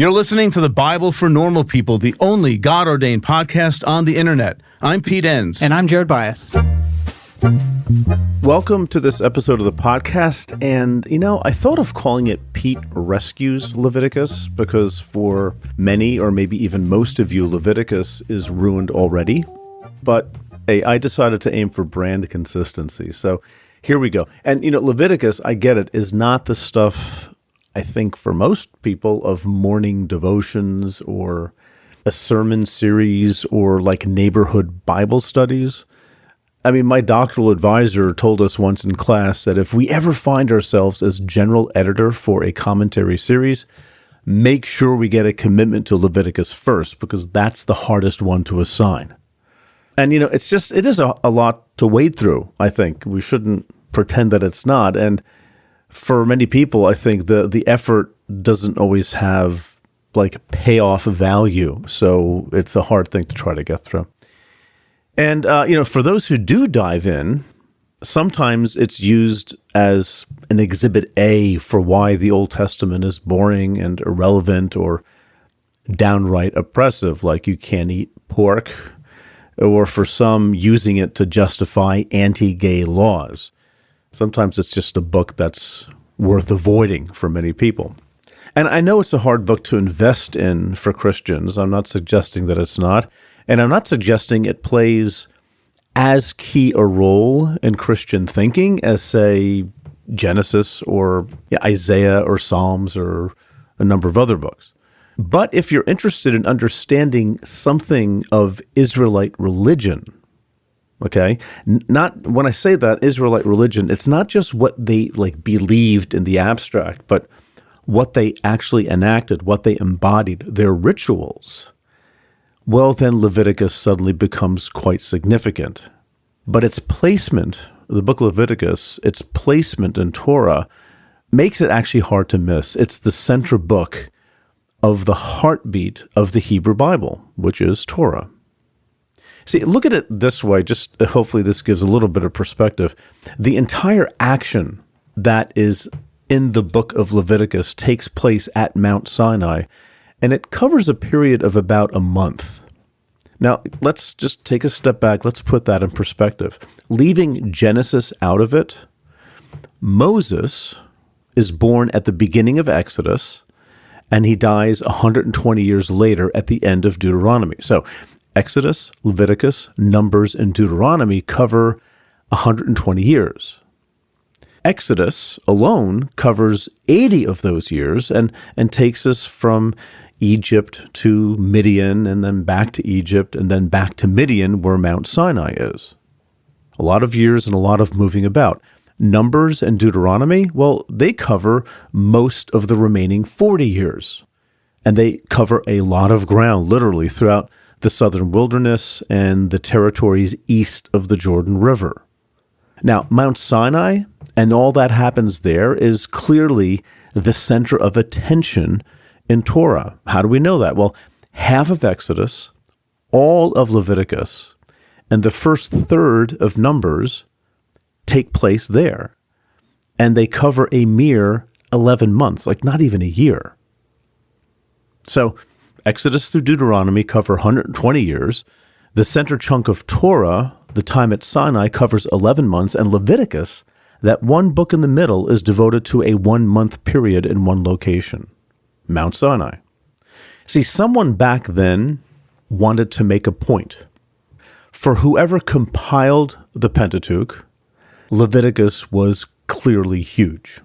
You're listening to the Bible for Normal People, the only God-ordained podcast on the internet. I'm Pete Enns. And I'm Jared Bias. Welcome to this episode of the podcast. And, I thought of calling it Pete Rescues Leviticus because for many, or maybe even most of you, Leviticus is ruined already. But hey, I decided to aim for brand consistency. So here we go. And, Leviticus, I get it, is not the stuff, I think, for most people of morning devotions or a sermon series or like neighborhood Bible studies. I mean, my doctoral advisor told us once in class that if we ever find ourselves as general editor for a commentary series, make sure we get a commitment to Leviticus first, because that's the hardest one to assign. And, it is a lot to wade through, I think. We shouldn't pretend that it's not. And for many people, I think the effort doesn't always have like payoff value. So it's a hard thing to try to get through. And, for those who do dive in, sometimes it's used as an exhibit A for why the Old Testament is boring and irrelevant or downright oppressive, like you can't eat pork, or for some using it to justify anti-gay laws. Sometimes it's just a book that's worth avoiding for many people. And I know it's a hard book to invest in for Christians. I'm not suggesting that it's not. And I'm not suggesting it plays as key a role in Christian thinking as, say, Genesis or Isaiah or Psalms or a number of other books. But if you're interested in understanding something of Israelite religion, okay, not when I say that Israelite religion, it's not just what they believed in the abstract, but what they actually enacted, what they embodied, their rituals. Well, then Leviticus suddenly becomes quite significant. But its placement, the book of Leviticus, its placement in Torah makes it actually hard to miss. It's the central book of the heartbeat of the Hebrew Bible, which is Torah. See, look at it this way, just hopefully this gives a little bit of perspective. The entire action that is in the book of Leviticus takes place at Mount Sinai, and it covers a period of about a month. Now, let's just take a step back. Let's put that in perspective. Leaving Genesis out of it, Moses is born at the beginning of Exodus, and he dies 120 years later at the end of Deuteronomy. So Exodus, Leviticus, Numbers, and Deuteronomy cover 120 years. Exodus alone covers 80 of those years and takes us from Egypt to Midian and then back to Egypt and then back to Midian where Mount Sinai is. A lot of years and a lot of moving about. Numbers and Deuteronomy, well, they cover most of the remaining 40 years. And they cover a lot of ground, literally, throughout the southern wilderness and the territories east of the Jordan River. Now, Mount Sinai and all that happens there is clearly the center of attention in Torah. How do we know that? Well, half of Exodus, all of Leviticus, and the first third of Numbers take place there. And they cover a mere 11 months, like not even a year. So Exodus through Deuteronomy cover 120 years. The center chunk of Torah, the time at Sinai, covers 11 months, and Leviticus, that one book in the middle, is devoted to a 1-month period in one location, Mount Sinai. See, someone back then wanted to make a point. For whoever compiled the Pentateuch, Leviticus was clearly huge.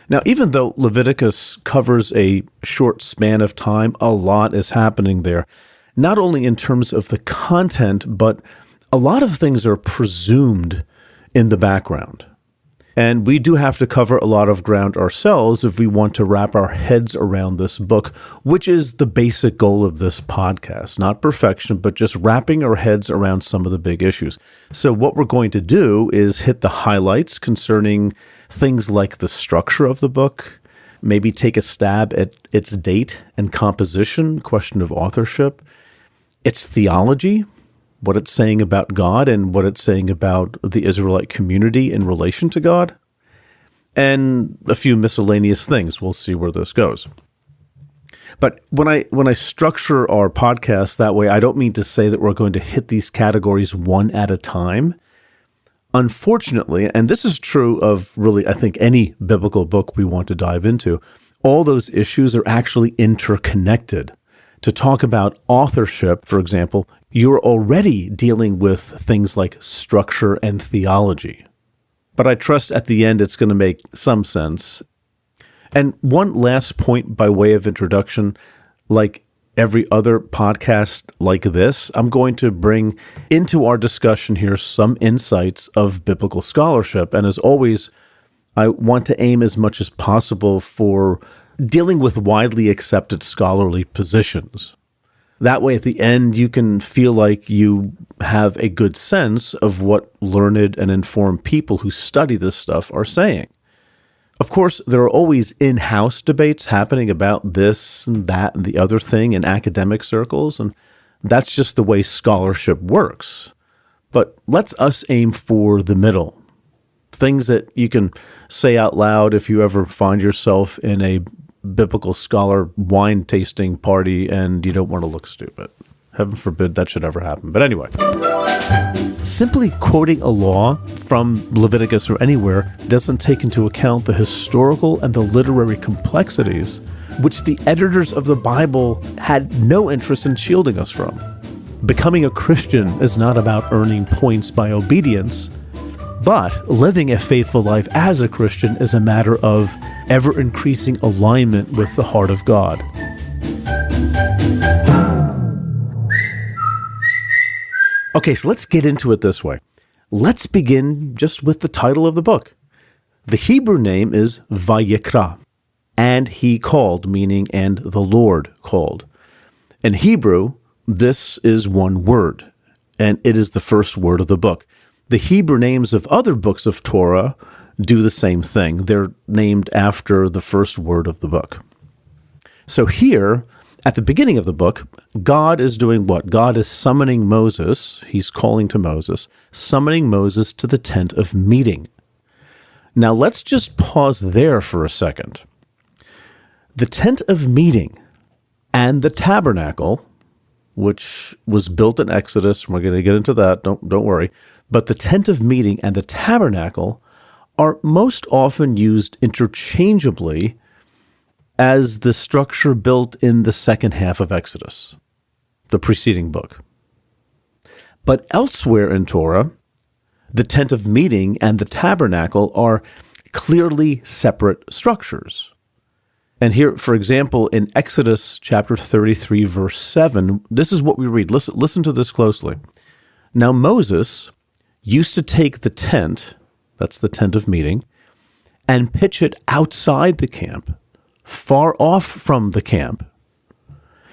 Now, even though Leviticus covers a short span of time, a lot is happening there, not only in terms of the content, but a lot of things are presumed in the background. And we do have to cover a lot of ground ourselves if we want to wrap our heads around this book, which is the basic goal of this podcast. Not perfection, but just wrapping our heads around some of the big issues. So what we're going to do is hit the highlights concerning things like the structure of the book, maybe take a stab at its date and composition, question of authorship, its theology, what it's saying about God and what it's saying about the Israelite community in relation to God, and a few miscellaneous things. We'll see where this goes. But when I structure our podcast that way, I don't mean to say that we're going to hit these categories one at a time. Unfortunately, and this is true of really, I think, any biblical book we want to dive into, all those issues are actually interconnected. To talk about authorship, for example, you're already dealing with things like structure and theology. But I trust at the end it's going to make some sense. And one last point by way of introduction, like every other podcast like this, I'm going to bring into our discussion here some insights of biblical scholarship. And as always, I want to aim as much as possible for dealing with widely accepted scholarly positions. That way, at the end, you can feel like you have a good sense of what learned and informed people who study this stuff are saying. Of course, there are always in-house debates happening about this and that and the other thing in academic circles, and that's just the way scholarship works. But let's us aim for the middle. Things that you can say out loud if you ever find yourself in a biblical scholar wine tasting party and you don't want to look stupid. Heaven forbid that should ever happen. But anyway, simply quoting a law from Leviticus or anywhere doesn't take into account the historical and the literary complexities which the editors of the Bible had no interest in shielding us from. Becoming a Christian is not about earning points by obedience, but living a faithful life as a Christian is a matter of ever-increasing alignment with the heart of God. Okay, so let's get into it this way. Let's begin just with the title of the book. The Hebrew name is Vayikra, and he called, meaning and the Lord called. In Hebrew, this is one word, and it is the first word of the book. The Hebrew names of other books of Torah do the same thing. They're named after the first word of the book. So here, at the beginning of the book, God is doing what? God is summoning Moses. He's calling to Moses, summoning Moses to the tent of meeting. Now let's just pause there for a second. The tent of meeting and the tabernacle, which was built in Exodus, we're going to get into that, don't worry, but the tent of meeting and the tabernacle are most often used interchangeably as the structure built in the second half of Exodus, the preceding book. But elsewhere in Torah, the tent of meeting and the tabernacle are clearly separate structures. And here, for example, in Exodus chapter 33, verse 7, this is what we read. Listen to this closely. Now Moses used to take the tent, that's the tent of meeting, and pitch it outside the camp, far off from the camp.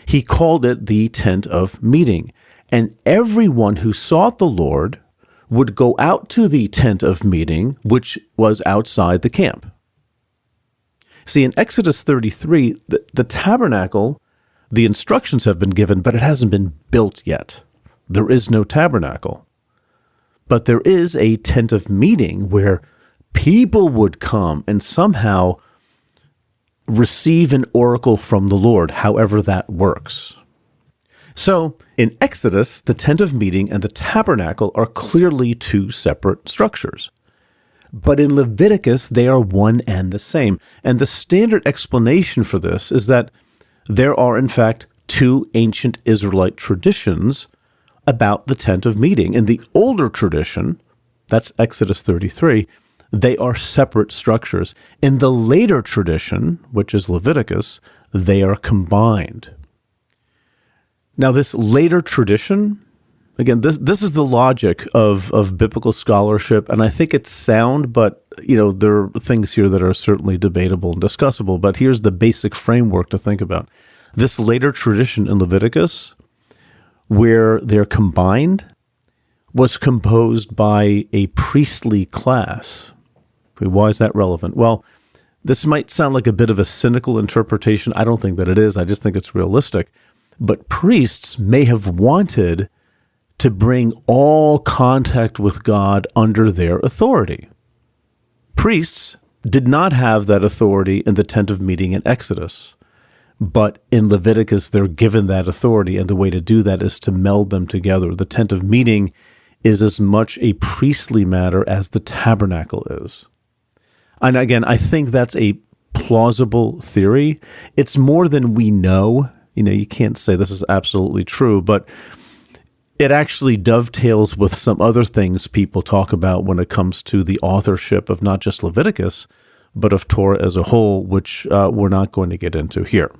He called it the tent of meeting, and everyone who sought the Lord would go out to the tent of meeting, which was outside the camp. See, in Exodus 33, the tabernacle, the instructions have been given, but it hasn't been built yet. There is no tabernacle. But there is a tent of meeting where people would come and somehow receive an oracle from the Lord, however that works. So in Exodus, the tent of meeting and the tabernacle are clearly two separate structures. But in Leviticus, they are one and the same. And the standard explanation for this is that there are, in fact, two ancient Israelite traditions about the tent of meeting. In the older tradition, that's Exodus 33, they are separate structures. In the later tradition, which is Leviticus, they are combined. Now, this later tradition, again, this is the logic of biblical scholarship, and I think it's sound, but there are things here that are certainly debatable and discussable, but here's the basic framework to think about. This later tradition in Leviticus, where they're combined, was composed by a priestly class. Okay, why is that relevant? Well, this might sound like a bit of a cynical interpretation. I don't think that it is. I just think it's realistic. But priests may have wanted to bring all contact with God under their authority. Priests did not have that authority in the tent of meeting in Exodus, But in Leviticus, they're given that authority, and the way to do that is to meld them together. The tent of meeting is as much a priestly matter as the tabernacle is. And again, I think that's a plausible theory. It's more than we know. You can't say this is absolutely true, but it actually dovetails with some other things people talk about when it comes to the authorship of not just Leviticus, but of Torah as a whole, which we're not going to get into here.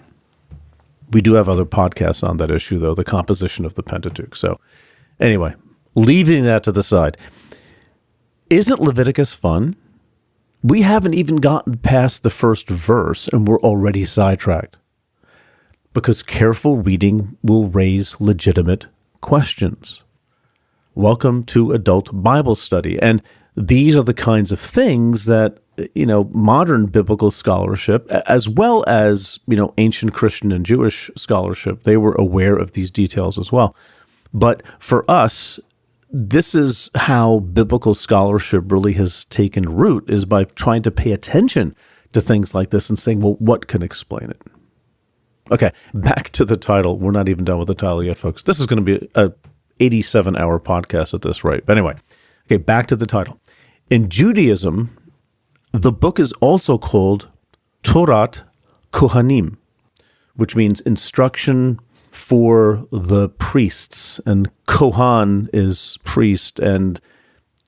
We do have other podcasts on that issue, though, the composition of the Pentateuch. So anyway, leaving that to the side, isn't Leviticus fun? We haven't even gotten past the first verse, and we're already sidetracked. Because careful reading will raise legitimate questions. Welcome to Adult Bible Study. And these are the kinds of things that modern biblical scholarship, as well as, ancient Christian and Jewish scholarship, they were aware of these details as well. But for us, this is how biblical scholarship really has taken root, is by trying to pay attention to things like this and saying, well, what can explain it? Okay, back to the title. We're not even done with the title yet, folks. This is going to be a 87-hour podcast at this rate. But anyway, okay, back to the title. In Judaism, the book is also called Torat Kohanim, which means instruction for the priests. And Kohan is priest. And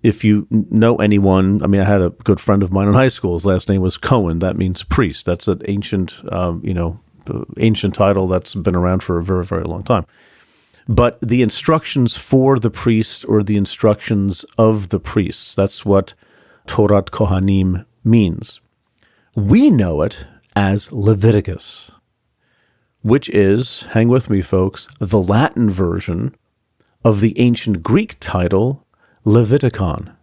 if you know anyone, I had a good friend of mine in high school. His last name was Cohen. That means priest. That's an ancient, ancient title that's been around for a very, very long time. But the instructions for the priests, or the instructions of the priests, that's what Torat Kohanim means. We know it as Leviticus, which is, hang with me folks, the Latin version of the ancient Greek title Leviticon.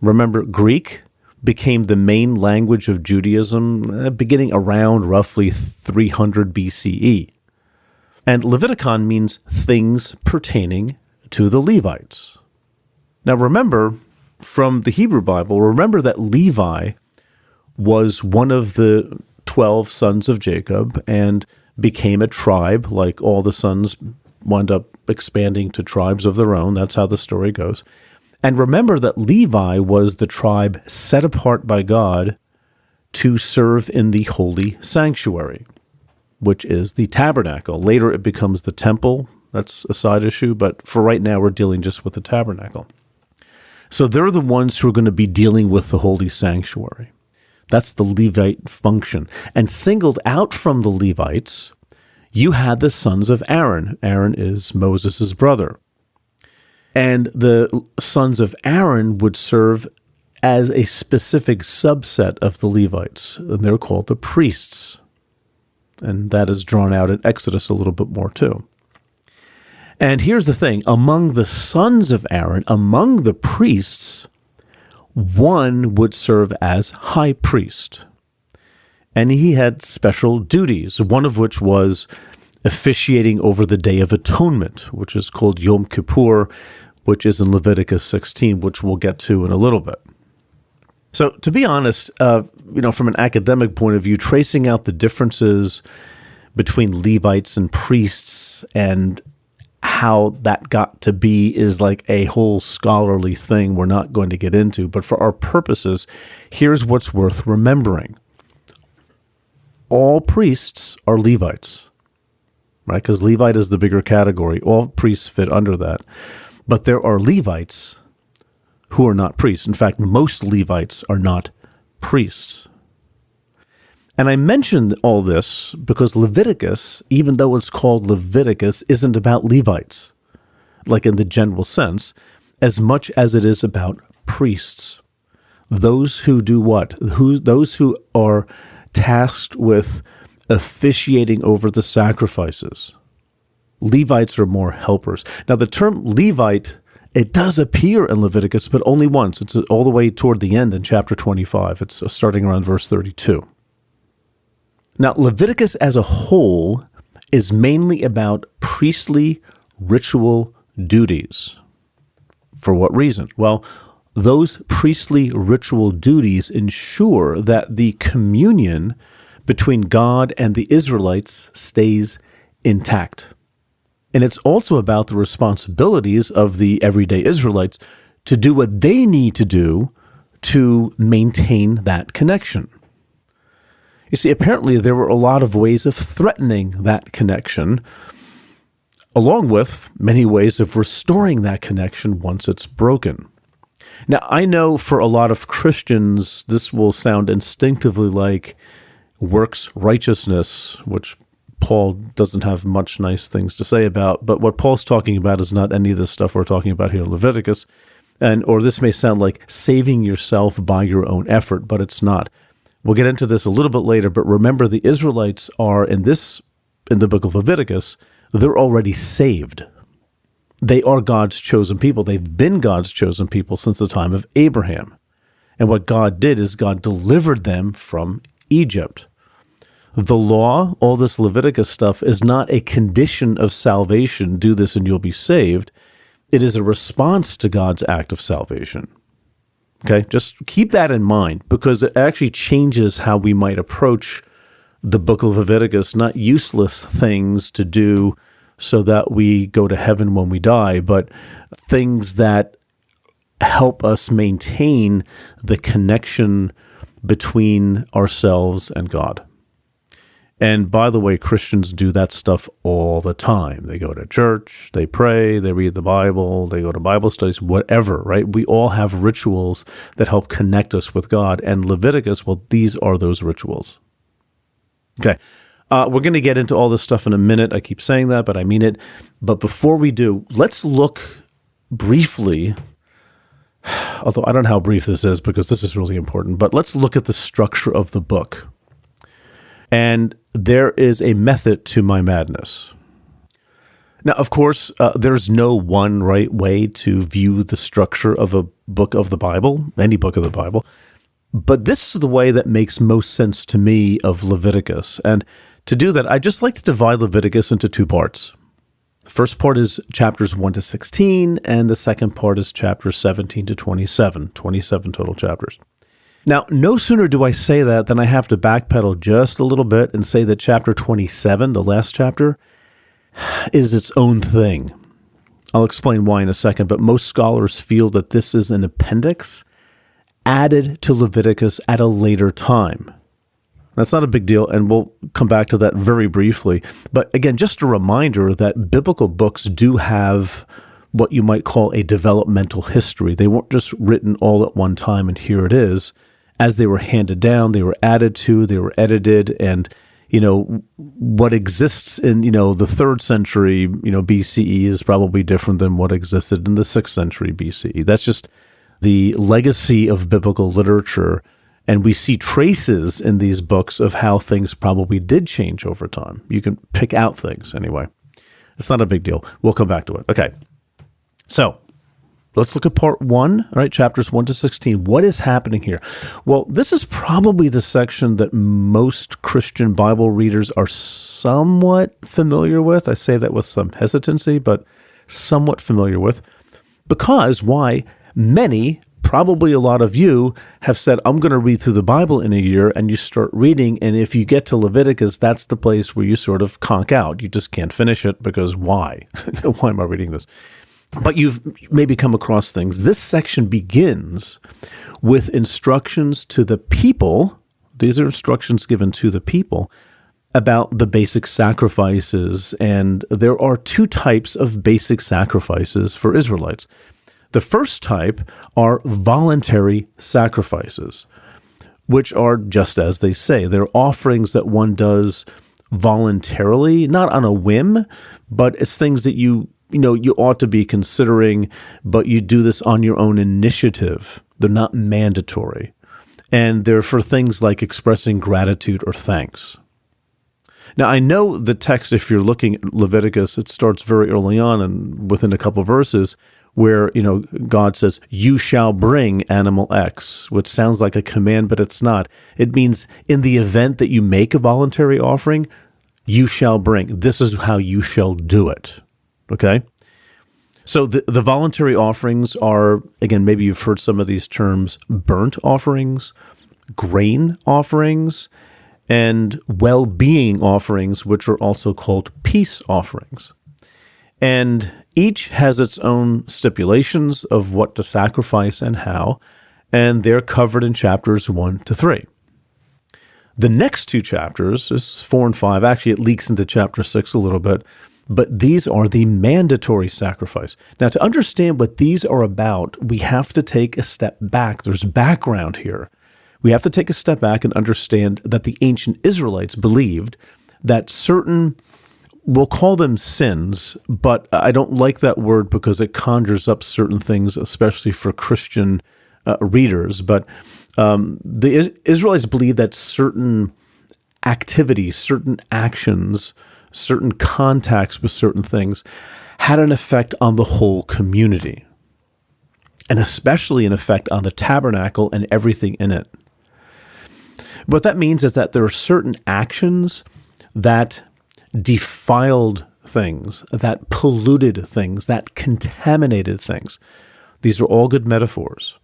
Remember, Greek became the main language of Judaism beginning around roughly 300 BCE. And Leviticon means things pertaining to the Levites. Now remember, from the Hebrew Bible, remember that Levi was one of the 12 sons of Jacob and became a tribe, like all the sons wound up expanding to tribes of their own. That's how the story goes. And remember that Levi was the tribe set apart by God to serve in the holy sanctuary, which is the tabernacle. Later it becomes the temple. That's a side issue, but for right now we're dealing just with the tabernacle. So they're the ones who are going to be dealing with the holy sanctuary. That's the Levite function. And singled out from the Levites, you had the sons of Aaron. Aaron is Moses' brother. And the sons of Aaron would serve as a specific subset of the Levites, and they're called the priests. And that is drawn out in Exodus a little bit more too. And here's the thing, among the sons of Aaron, among the priests, one would serve as high priest. And he had special duties, one of which was officiating over the Day of Atonement, which is called Yom Kippur, which is in Leviticus 16, which we'll get to in a little bit. So to be honest, from an academic point of view, tracing out the differences between Levites and priests and how that got to be is like a whole scholarly thing we're not going to get into. But for our purposes, here's what's worth remembering. All priests are Levites, right? Because Levite is the bigger category. All priests fit under that. But there are Levites who are not priests. In fact, most Levites are not priests. And I mentioned all this because Leviticus, even though it's called Leviticus, isn't about Levites, like in the general sense, as much as it is about priests. Those who do what? Those who are tasked with officiating over the sacrifices. Levites are more helpers. Now, the term Levite, it does appear in Leviticus, but only once. It's all the way toward the end in chapter 25. It's starting around verse 32. Now, Leviticus as a whole is mainly about priestly ritual duties. For what reason? Well, those priestly ritual duties ensure that the communion between God and the Israelites stays intact. And it's also about the responsibilities of the everyday Israelites to do what they need to do to maintain that connection. You see, apparently there were a lot of ways of threatening that connection, along with many ways of restoring that connection once it's broken. Now, I know for a lot of Christians, this will sound instinctively like works righteousness, which Paul doesn't have much nice things to say about, but what Paul's talking about is not any of this stuff we're talking about here in Leviticus, or this may sound like saving yourself by your own effort, but it's not. We'll get into this a little bit later, but remember the Israelites are, in the book of Leviticus, they're already saved. They are God's chosen people. They've been God's chosen people since the time of Abraham. And what God did is God delivered them from Egypt. The law, all this Leviticus stuff, is not a condition of salvation. Do this and you'll be saved. It is a response to God's act of salvation. Okay, just keep that in mind, because it actually changes how we might approach the book of Leviticus, not useless things to do so that we go to heaven when we die, but things that help us maintain the connection between ourselves and God. And by the way, Christians do that stuff all the time. They go to church, they pray, they read the Bible, they go to Bible studies, whatever, right? We all have rituals that help connect us with God. And Leviticus, well, these are those rituals. Okay, we're going to get into all this stuff in a minute. I keep saying that, but I mean it. But before we do, let's look briefly, although I don't know how brief this is because this is really important, but let's look at the structure of the book. And there is a method to my madness. Now, of course, there's no one right way to view the structure of a book of the Bible, any book of the Bible. But this is the way that makes most sense to me of Leviticus. And to do that, I just like to divide Leviticus into two parts. The first part is chapters 1 to 16, and the second part is chapters 17 to 27 total chapters. Now, no sooner do I say that than I have to backpedal just a little bit and say that chapter 27, the last chapter, is its own thing. I'll explain why in a second, but most scholars feel that this is an appendix added to Leviticus at a later time. That's not a big deal, and we'll come back to that very briefly. But again, just a reminder that biblical books do have what you might call a developmental history. They weren't just written all at one time, and here it is. As they were handed down, they were added to, they were edited, and what exists in the 3rd century BCE is probably different than what existed in the 6th century BCE. That's just the legacy of biblical literature, and we see traces in these books of how things probably did change over time. You can pick out things anyway. It's not a big deal. We'll come back to it. Okay, so let's look at part 1, all right, chapters 1 to 16. What is happening here? Well, this is probably the section that most Christian Bible readers are somewhat familiar with. I say that with some hesitancy, but somewhat familiar with. Because why? Many, probably a lot of you, have said, I'm going to read through the Bible in a year, and you start reading, and if you get to Leviticus, that's the place where you sort of conk out. You just can't finish it because why? Why am I reading this? But you've maybe come across things. This section begins with instructions to the people. These are instructions given to the people about the basic sacrifices. And there are 2 types of basic sacrifices for Israelites. The first type are voluntary sacrifices, which are just as they say. They're offerings that one does voluntarily, not on a whim, but it's things that you ought to be considering, but you do this on your own initiative. They're not mandatory. And they're for things like expressing gratitude or thanks. Now, I know the text, if you're looking at Leviticus, it starts very early on and within a couple verses where, God says, you shall bring animal X, which sounds like a command, but it's not. It means in the event that you make a voluntary offering, you shall bring. This is how you shall do it. Okay? So the voluntary offerings are, again, maybe you've heard some of these terms, burnt offerings, grain offerings, and well-being offerings, which are also called peace offerings. And each has its own stipulations of what to sacrifice and how, and they're covered in chapters 1 to 3. The next two chapters, this is 4 and 5, actually it leaks into chapter 6 a little bit, but these are the mandatory sacrifice. Now, to understand what these are about, we have to take a step back. There's background here. We have to take a step back and understand that the ancient Israelites believed that certain, we'll call them sins, but I don't like that word because it conjures up certain things, especially for Christian readers. But the Israelites believed that certain activities, certain actions, certain contacts with certain things had an effect on the whole community, and especially an effect on the tabernacle and everything in it. What that means is that there are certain actions that defiled things, that polluted things, that contaminated things. These are all good metaphors.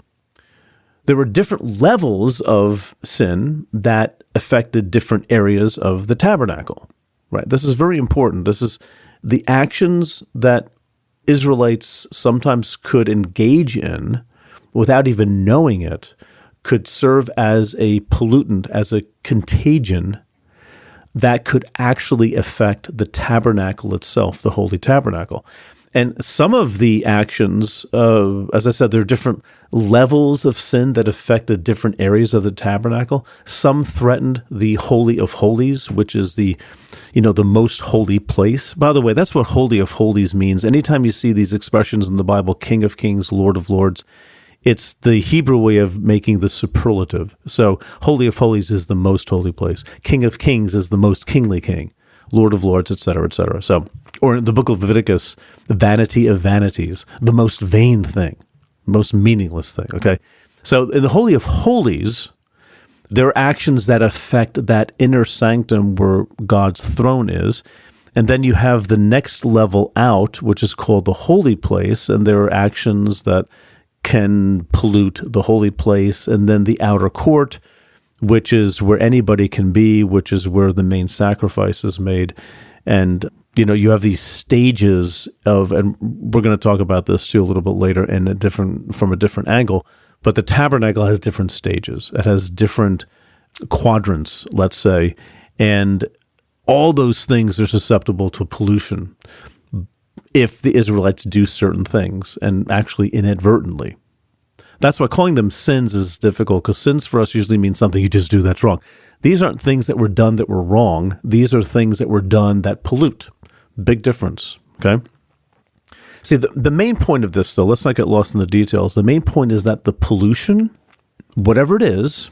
There were different levels of sin that affected different areas of the tabernacle, right? This is very important. This is the actions that Israelites sometimes could engage in without even knowing it could serve as a pollutant, as a contagion that could actually affect the tabernacle itself, the holy tabernacle. And some of the actions, as I said, there are different levels of sin that affected different areas of the tabernacle. Some threatened the Holy of Holies, which is the most holy place. By the way, that's what Holy of Holies means. Anytime you see these expressions in the Bible, King of Kings, Lord of Lords, it's the Hebrew way of making the superlative. So Holy of Holies is the most holy place. King of Kings is the most kingly king. Lord of Lords, etc., etc. So, or in the book of Leviticus, the vanity of vanities, the most vain thing, most meaningless thing, okay? So in the Holy of Holies, there are actions that affect that inner sanctum where God's throne is, and then you have the next level out, which is called the holy place, and there are actions that can pollute the holy place, and then the outer court, which is where anybody can be, which is where the main sacrifice is made. And, you have these stages of, and we're going to talk about this too a little bit later from a different angle, but the tabernacle has different stages. It has different quadrants, let's say, and all those things are susceptible to pollution if the Israelites do certain things, and actually inadvertently. That's why calling them sins is difficult, because sins for us usually means something you just do that's wrong. These aren't things that were done that were wrong. These are things that were done that pollute. Big difference, okay? See, the main point of this, though, let's not get lost in the details. The main point is that the pollution, whatever it is,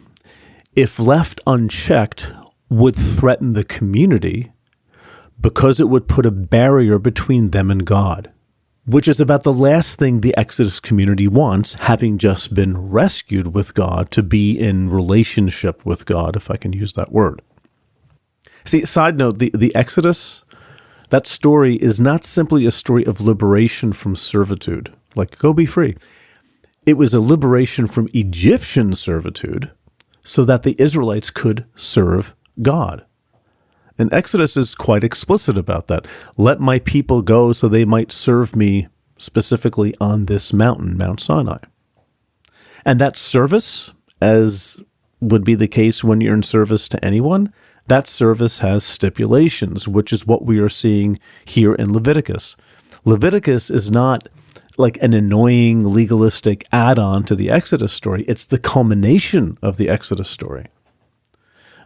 if left unchecked, would threaten the community because it would put a barrier between them and God, which is about the last thing the Exodus community wants, having just been rescued with God, to be in relationship with God, if I can use that word. See, side note, the Exodus, that story is not simply a story of liberation from servitude, like go be free. It was a liberation from Egyptian servitude so that the Israelites could serve God. And Exodus is quite explicit about that. Let my people go so they might serve me specifically on this mountain, Mount Sinai. And that service, as would be the case when you're in service to anyone, that service has stipulations, which is what we are seeing here in Leviticus. Leviticus is not like an annoying legalistic add-on to the Exodus story. It's the culmination of the Exodus story.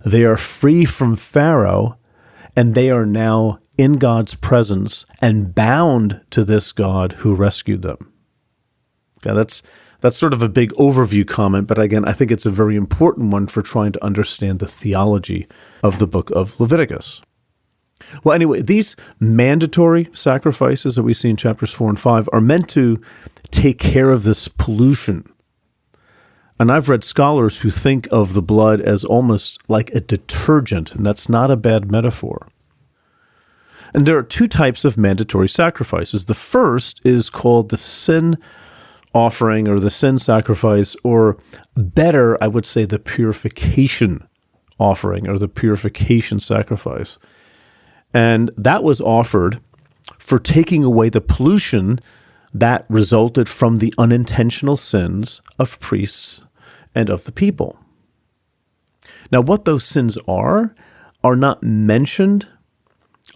They are free from Pharaoh, and they are now in God's presence and bound to this God who rescued them. Okay, that's sort of a big overview comment, but again, I think it's a very important one for trying to understand the theology of the book of Leviticus. Well, anyway, these mandatory sacrifices that we see in chapters 4 and 5 are meant to take care of this pollution. And I've read scholars who think of the blood as almost like a detergent, and that's not a bad metaphor. And there are two types of mandatory sacrifices. The first is called the sin offering or the sin sacrifice, or better, I would say, the purification offering, or the purification sacrifice. And that was offered for taking away the pollution that resulted from the unintentional sins of priests and of the people. Now, what those sins are not mentioned,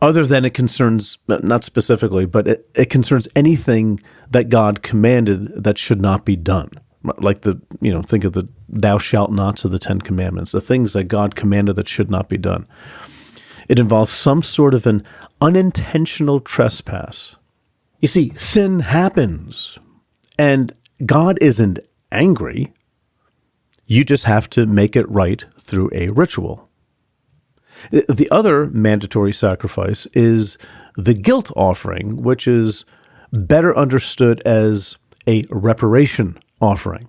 other than it concerns, not specifically, but it concerns anything that God commanded that should not be done. Like think of the thou shalt nots of the Ten Commandments, the things that God commanded that should not be done. It involves some sort of an unintentional trespass. You see, sin happens, and God isn't angry. You just have to make it right through a ritual. The other mandatory sacrifice is the guilt offering, which is better understood as a reparation offering.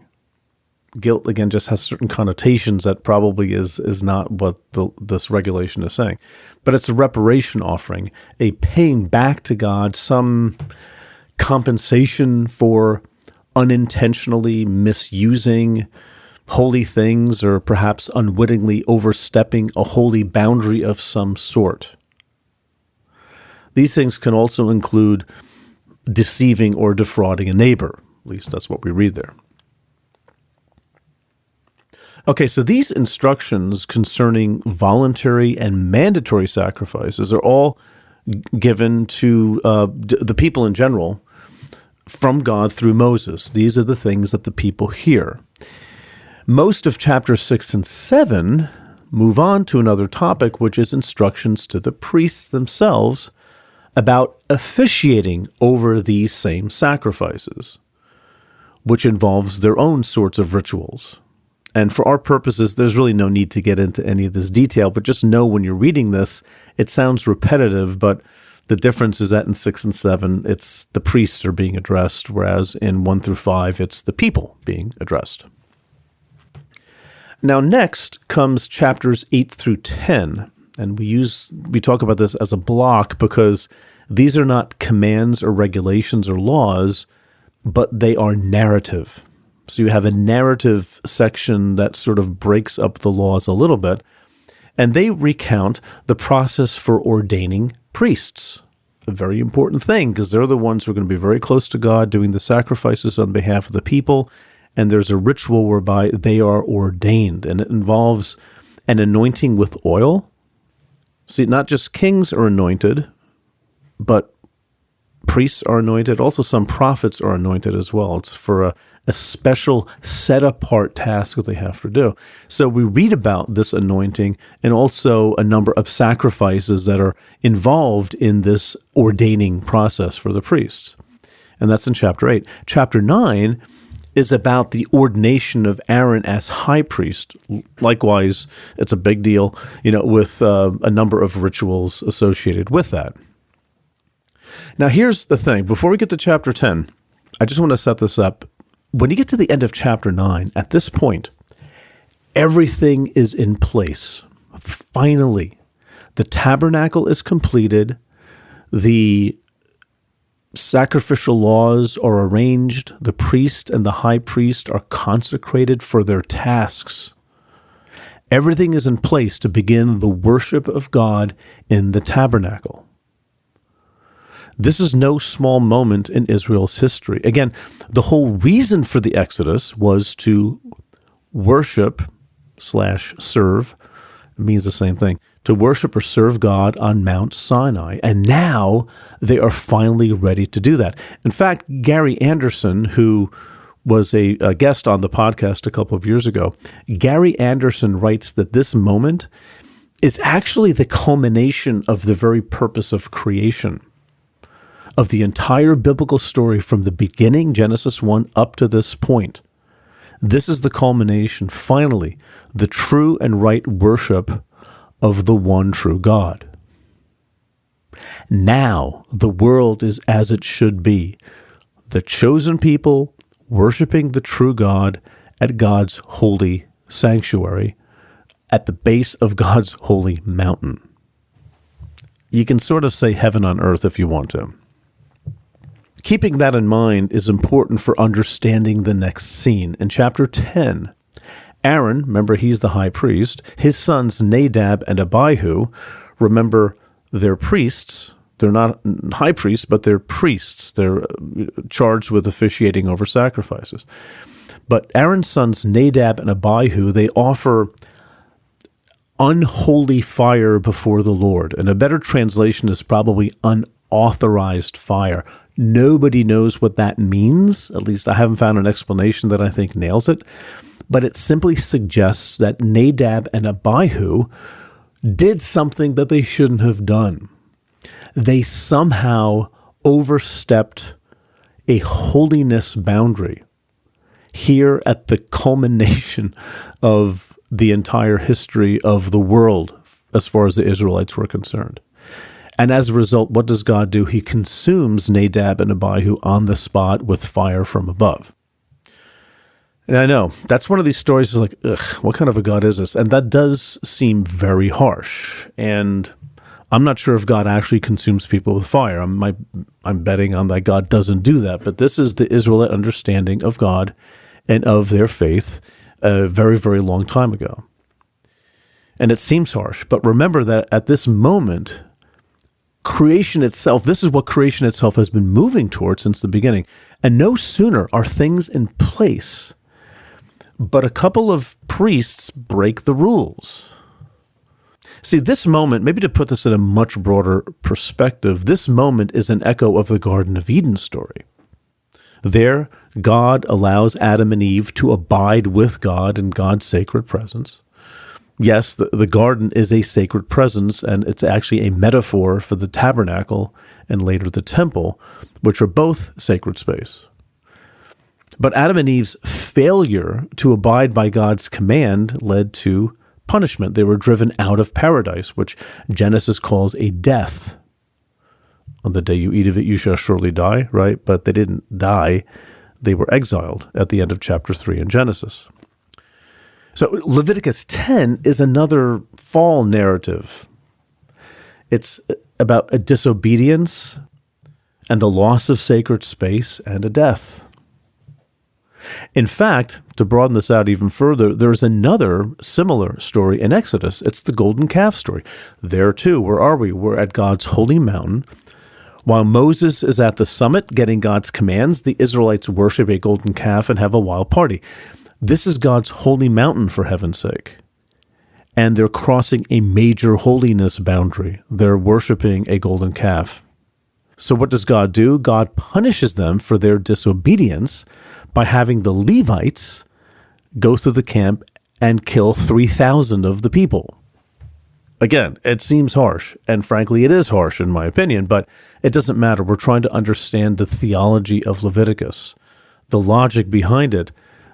Guilt, again, just has certain connotations that probably is not what this regulation is saying. But it's a reparation offering, a paying back to God some compensation for unintentionally misusing holy things, or perhaps unwittingly overstepping a holy boundary of some sort. These things can also include deceiving or defrauding a neighbor. At least that's what we read there. Okay, so these instructions concerning voluntary and mandatory sacrifices are all given to the people in general from God through Moses. These are the things that the people hear. Most of chapters 6 and 7 move on to another topic, which is instructions to the priests themselves about officiating over these same sacrifices, which involves their own sorts of rituals. And for our purposes, there's really no need to get into any of this detail, but just know when you're reading this, it sounds repetitive, but the difference is that in 6 and 7, it's the priests are being addressed, whereas in 1 through 5, it's the people being addressed. Now, next comes chapters 8 through 10, and we talk about this as a block because these are not commands or regulations or laws, but they are narrative. So you have a narrative section that sort of breaks up the laws a little bit, and they recount the process for ordaining priests. A very important thing, because they're the ones who are going to be very close to God, doing the sacrifices on behalf of the people, and there's a ritual whereby they are ordained, and it involves an anointing with oil. See, not just kings are anointed, but priests are anointed. Also, some prophets are anointed as well. It's for a special set-apart task that they have to do. So we read about this anointing and also a number of sacrifices that are involved in this ordaining process for the priests. And that's in chapter 8. Chapter 9 is about the ordination of Aaron as high priest. Likewise, it's a big deal, with a number of rituals associated with that. Now, here's the thing. Before we get to chapter 10, I just want to set this up. When you get to the end of chapter 9, at this point, everything is in place. Finally, the tabernacle is completed. The sacrificial laws are arranged. The priest and the high priest are consecrated for their tasks. Everything is in place to begin the worship of God in the tabernacle. This is no small moment in Israel's history. Again, the whole reason for the Exodus was to worship/serve. It means the same thing. To worship or serve God on Mount Sinai. And now they are finally ready to do that. In fact, Gary Anderson, who was a guest on the podcast a couple of years ago, Gary Anderson writes that this moment is actually the culmination of the very purpose of creation, of the entire biblical story from the beginning, Genesis 1, up to this point. This is the culmination, finally, the true and right worship of the one true God. Now the world is as it should be, the chosen people worshiping the true God at God's holy sanctuary, at the base of God's holy mountain. You can sort of say heaven on earth if you want to. Keeping that in mind is important for understanding the next scene. In chapter 10, Aaron, remember, he's the high priest. His sons Nadab and Abihu, remember, they're priests. They're not high priests, but they're priests. They're charged with officiating over sacrifices. But Aaron's sons Nadab and Abihu, they offer unholy fire before the Lord. And a better translation is probably unauthorized fire. Nobody knows what that means. At least I haven't found an explanation that I think nails it. But it simply suggests that Nadab and Abihu did something that they shouldn't have done. They somehow overstepped a holiness boundary here at the culmination of the entire history of the world as far as the Israelites were concerned. And as a result, what does God do? He consumes Nadab and Abihu on the spot with fire from above. And I know, that's one of these stories is like, ugh, what kind of a God is this? And that does seem very harsh. And I'm not sure if God actually consumes people with fire. I'm betting on that God doesn't do that. But this is the Israelite understanding of God and of their faith a very, very long time ago. And it seems harsh. But remember that at this moment, creation itself, this is what creation itself has been moving towards since the beginning. And no sooner are things in place, but a couple of priests break the rules. See, this moment, maybe to put this in a much broader perspective, this moment is an echo of the Garden of Eden story. There, God allows Adam and Eve to abide with God in God's sacred presence. Yes, the garden is a sacred presence, and it's actually a metaphor for the tabernacle and later the temple, which are both sacred space. But Adam and Eve's failure to abide by God's command led to punishment. They were driven out of paradise, which Genesis calls a death. On the day you eat of it, you shall surely die, right? But they didn't die. They were exiled at the end of chapter 3 in Genesis. So Leviticus 10 is another fall narrative. It's about a disobedience and the loss of sacred space and a death. In fact, to broaden this out even further, there's another similar story in Exodus. It's the golden calf story. There too, where are we? We're at God's holy mountain. While Moses is at the summit getting God's commands, the Israelites worship a golden calf and have a wild party. This is God's holy mountain, for heaven's sake. And they're crossing a major holiness boundary. They're worshiping a golden calf. So what does God do? God punishes them for their disobedience by having the Levites go through the camp and kill 3,000 of the people. Again, it seems harsh, and frankly, it is harsh in my opinion, but it doesn't matter. We're trying to understand the theology of Leviticus, the logic behind it.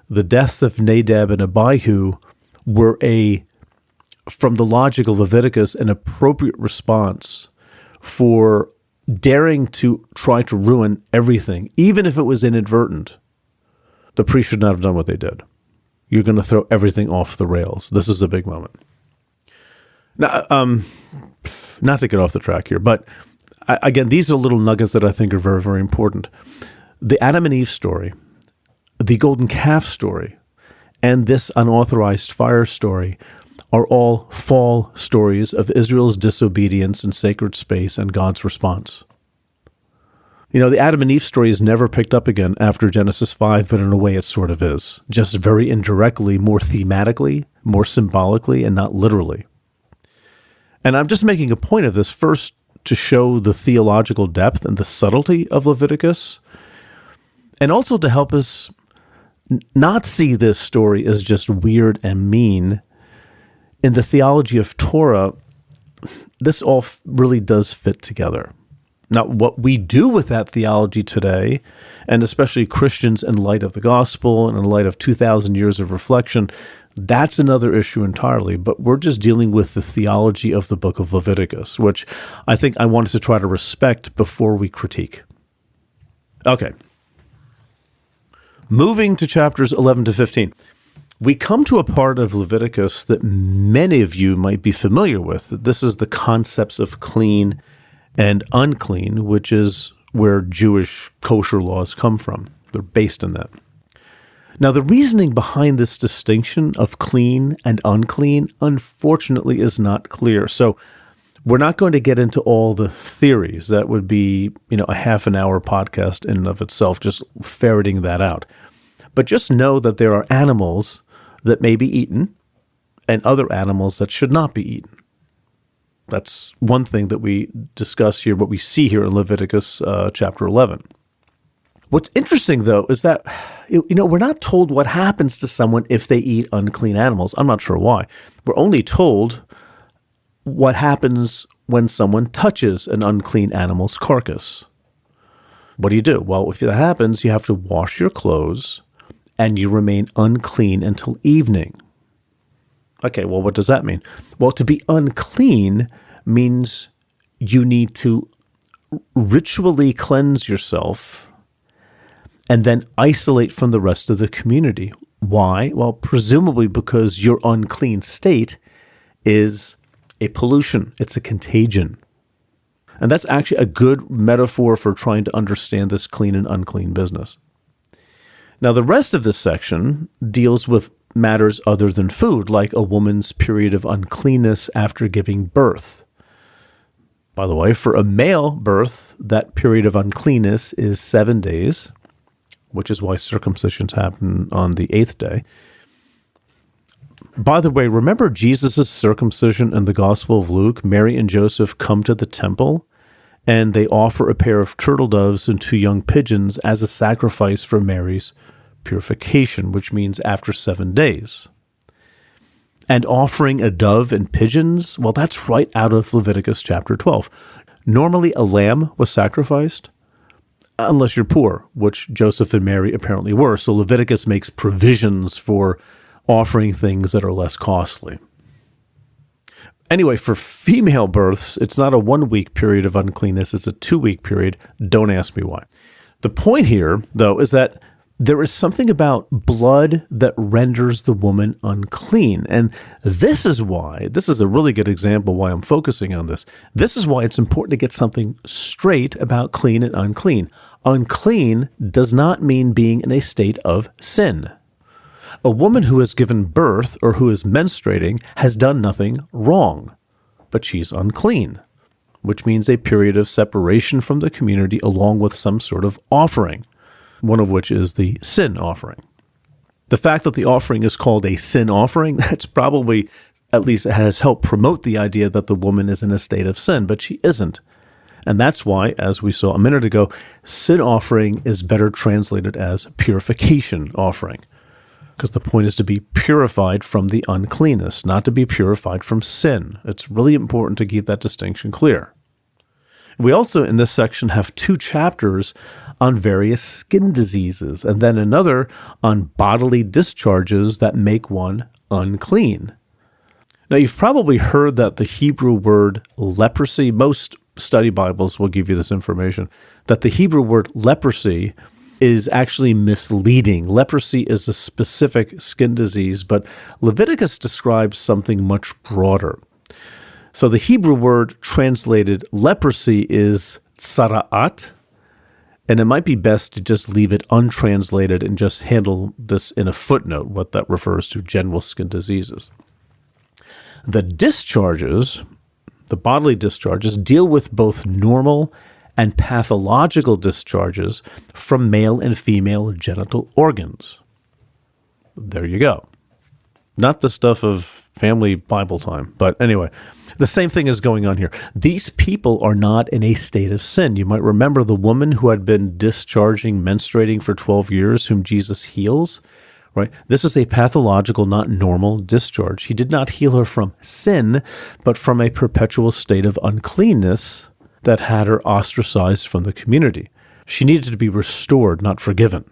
The deaths of Nadab and Abihu were from the logic of Leviticus, an appropriate response for daring to try to ruin everything, even if it was inadvertent. The priest should not have done what they did. You're going to throw everything off the rails. This is a big moment. Now, not to get off the track here, but again, these are little nuggets that I think are very, very important. The Adam and Eve story, the golden calf story, and this unauthorized fire story are all fall stories of Israel's disobedience in sacred space and God's response. You know, the Adam and Eve story is never picked up again after Genesis 5, but in a way it sort of is. Just very indirectly, more thematically, more symbolically, and not literally. And I'm just making a point of this first to show the theological depth and the subtlety of Leviticus, and also to help us not see this story as just weird and mean. In the theology of Torah, this all really does fit together. Now, what we do with that theology today, and especially Christians in light of the gospel and in light of 2,000 years of reflection, that's another issue entirely. But we're just dealing with the theology of the book of Leviticus, which I think I wanted to try to respect before we critique. Okay. Moving to chapters 11 to 15. We come to a part of Leviticus that many of you might be familiar with. This is the concepts of clean and unclean, which is where Jewish kosher laws come from. They're based in that. Now, the reasoning behind this distinction of clean and unclean, unfortunately, is not clear. So we're not going to get into all the theories. That would be, a half an hour podcast in and of itself, just ferreting that out. But just know that there are animals that may be eaten and other animals that should not be eaten. That's one thing that we discuss here, what we see here in Leviticus chapter 11. What's interesting, though, is that, we're not told what happens to someone if they eat unclean animals. I'm not sure why. We're only told what happens when someone touches an unclean animal's carcass. What do? Well, if that happens, you have to wash your clothes and you remain unclean until evening. Okay, well, what does that mean? Well, to be unclean means you need to ritually cleanse yourself and then isolate from the rest of the community. Why? Well, presumably because your unclean state is a pollution. It's a contagion. And that's actually a good metaphor for trying to understand this clean and unclean business. Now, the rest of this section deals with matters other than food, like a woman's period of uncleanness after giving birth. By the way, for a male birth, that period of uncleanness is 7 days, which is why circumcisions happen on the 8th day. By the way, remember Jesus' circumcision in the Gospel of Luke? Mary and Joseph come to the temple, and they offer a pair of turtle doves and 2 young pigeons as a sacrifice for Mary's purification, which means after 7 days. And offering a dove and pigeons, well, that's right out of Leviticus chapter 12. Normally, a lamb was sacrificed, unless you're poor, which Joseph and Mary apparently were. So Leviticus makes provisions for offering things that are less costly. Anyway, for female births, it's not a 1-week period of uncleanness, it's a 2-week period. Don't ask me why. The point here, though, is that there is something about blood that renders the woman unclean. And this is a really good example why I'm focusing on this. This is why it's important to get something straight about clean and unclean. Unclean does not mean being in a state of sin. A woman who has given birth or who is menstruating has done nothing wrong, but she's unclean, which means a period of separation from the community along with some sort of offering, one of which is the sin offering. The fact that the offering is called a sin offering, that's probably, at least it has helped promote the idea that the woman is in a state of sin, but she isn't. And that's why, as we saw a minute ago, sin offering is better translated as purification offering, because the point is to be purified from the uncleanness, not to be purified from sin. It's really important to keep that distinction clear. We also, in this section, have 2 chapters on various skin diseases, and then another on bodily discharges that make one unclean. Now, you've probably heard that the Hebrew word leprosy, most study Bibles will give you this information, that the Hebrew word leprosy is actually misleading. Leprosy is a specific skin disease, but Leviticus describes something much broader. So the Hebrew word translated leprosy is tsara'at, and it might be best to just leave it untranslated and just handle this in a footnote, what that refers to, general skin diseases. The discharges, the bodily discharges, deal with both normal and pathological discharges from male and female genital organs. There you go. Not the stuff of family Bible time, but anyway, the same thing is going on here. These people are not in a state of sin. You might remember the woman who had been menstruating for 12 years, whom Jesus heals, right? This is a pathological, not normal discharge. He did not heal her from sin, but from a perpetual state of uncleanness that had her ostracized from the community. She needed to be restored, not forgiven.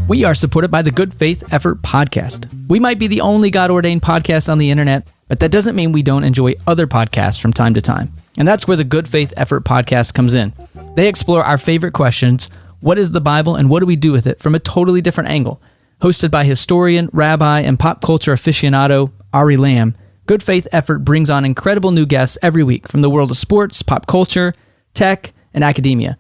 We are supported by the Good Faith Effort podcast. We might be the only God-ordained podcast on the internet, but that doesn't mean we don't enjoy other podcasts from time to time. And that's where the Good Faith Effort podcast comes in. They explore our favorite questions: what is the Bible and what do we do with it, from a totally different angle. Hosted by historian, rabbi, and pop culture aficionado Ari Lamb, Good Faith Effort brings on incredible new guests every week from the world of sports, pop culture, tech, and academia.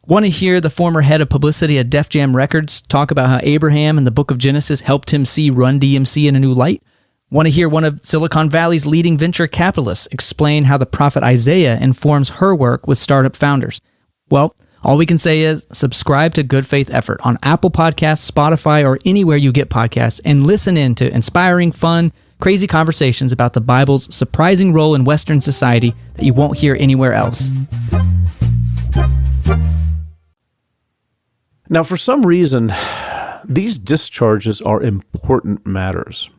Want to hear the former head of publicity at Def Jam Records talk about how Abraham in the book of Genesis helped him see Run DMC in a new light? Want to hear one of Silicon Valley's leading venture capitalists explain how the prophet Isaiah informs her work with startup founders? Well, all we can say is subscribe to Good Faith Effort on Apple Podcasts, Spotify, or anywhere you get podcasts, and listen in to inspiring, fun, crazy conversations about the Bible's surprising role in Western society that you won't hear anywhere else. Now, for some reason, these discharges are important matters.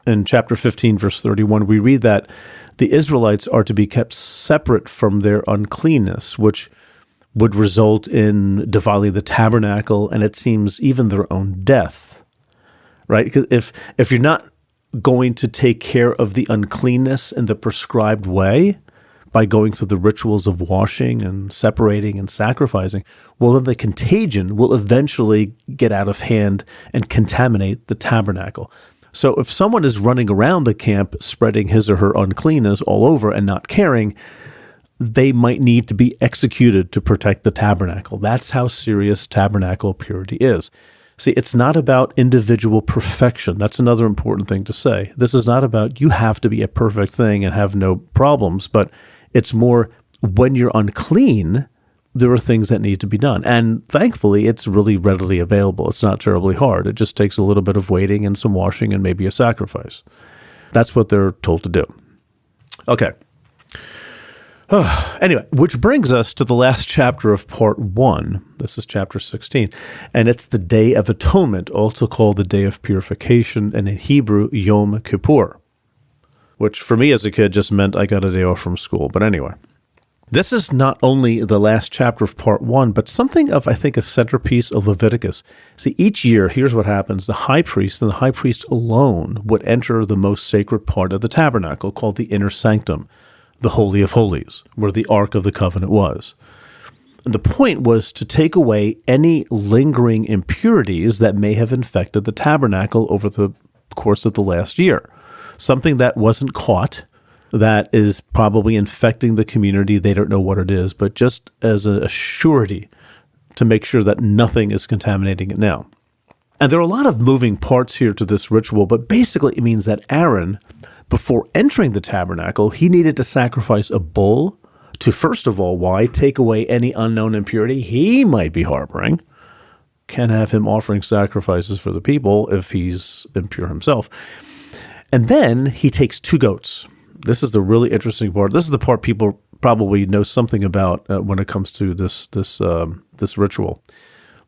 In chapter 15, verse 31, we read that the Israelites are to be kept separate from their uncleanness, which would result in defiling the tabernacle, and it seems even their own death, right? Because if you're not going to take care of the uncleanness in the prescribed way, by going through the rituals of washing and separating and sacrificing, well, then the contagion will eventually get out of hand and contaminate the tabernacle. So if someone is running around the camp spreading his or her uncleanness all over and not caring, they might need to be executed to protect the tabernacle. That's how serious tabernacle purity is. See, it's not about individual perfection. That's another important thing to say. This is not about you have to be a perfect thing and have no problems, but it's more when you're unclean, there are things that need to be done. And thankfully, it's really readily available. It's not terribly hard. It just takes a little bit of waiting and some washing and maybe a sacrifice. That's what they're told to do. Okay. Anyway, which brings us to the last chapter of part 1. This is chapter 16. And it's the Day of Atonement, also called the Day of Purification, and in Hebrew, Yom Kippur, which for me as a kid just meant I got a day off from school. But anyway, this is not only the last chapter of part 1, but something of, I think, a centerpiece of Leviticus. See, each year, here's what happens. The high priest and the high priest alone would enter the most sacred part of the tabernacle, called the inner sanctum, the Holy of Holies, where the Ark of the Covenant was. And the point was to take away any lingering impurities that may have infected the tabernacle over the course of the last year. Something that wasn't caught, that is probably infecting the community. They don't know what it is, but just as a surety to make sure that nothing is contaminating it now. And there are a lot of moving parts here to this ritual, but basically it means that Aaron, before entering the tabernacle, he needed to sacrifice a bull to, first of all, why? Take away any unknown impurity he might be harboring. Can't have him offering sacrifices for the people if he's impure himself. And then he takes 2 goats. This is the really interesting part. This is the part people probably know something about when it comes to this ritual.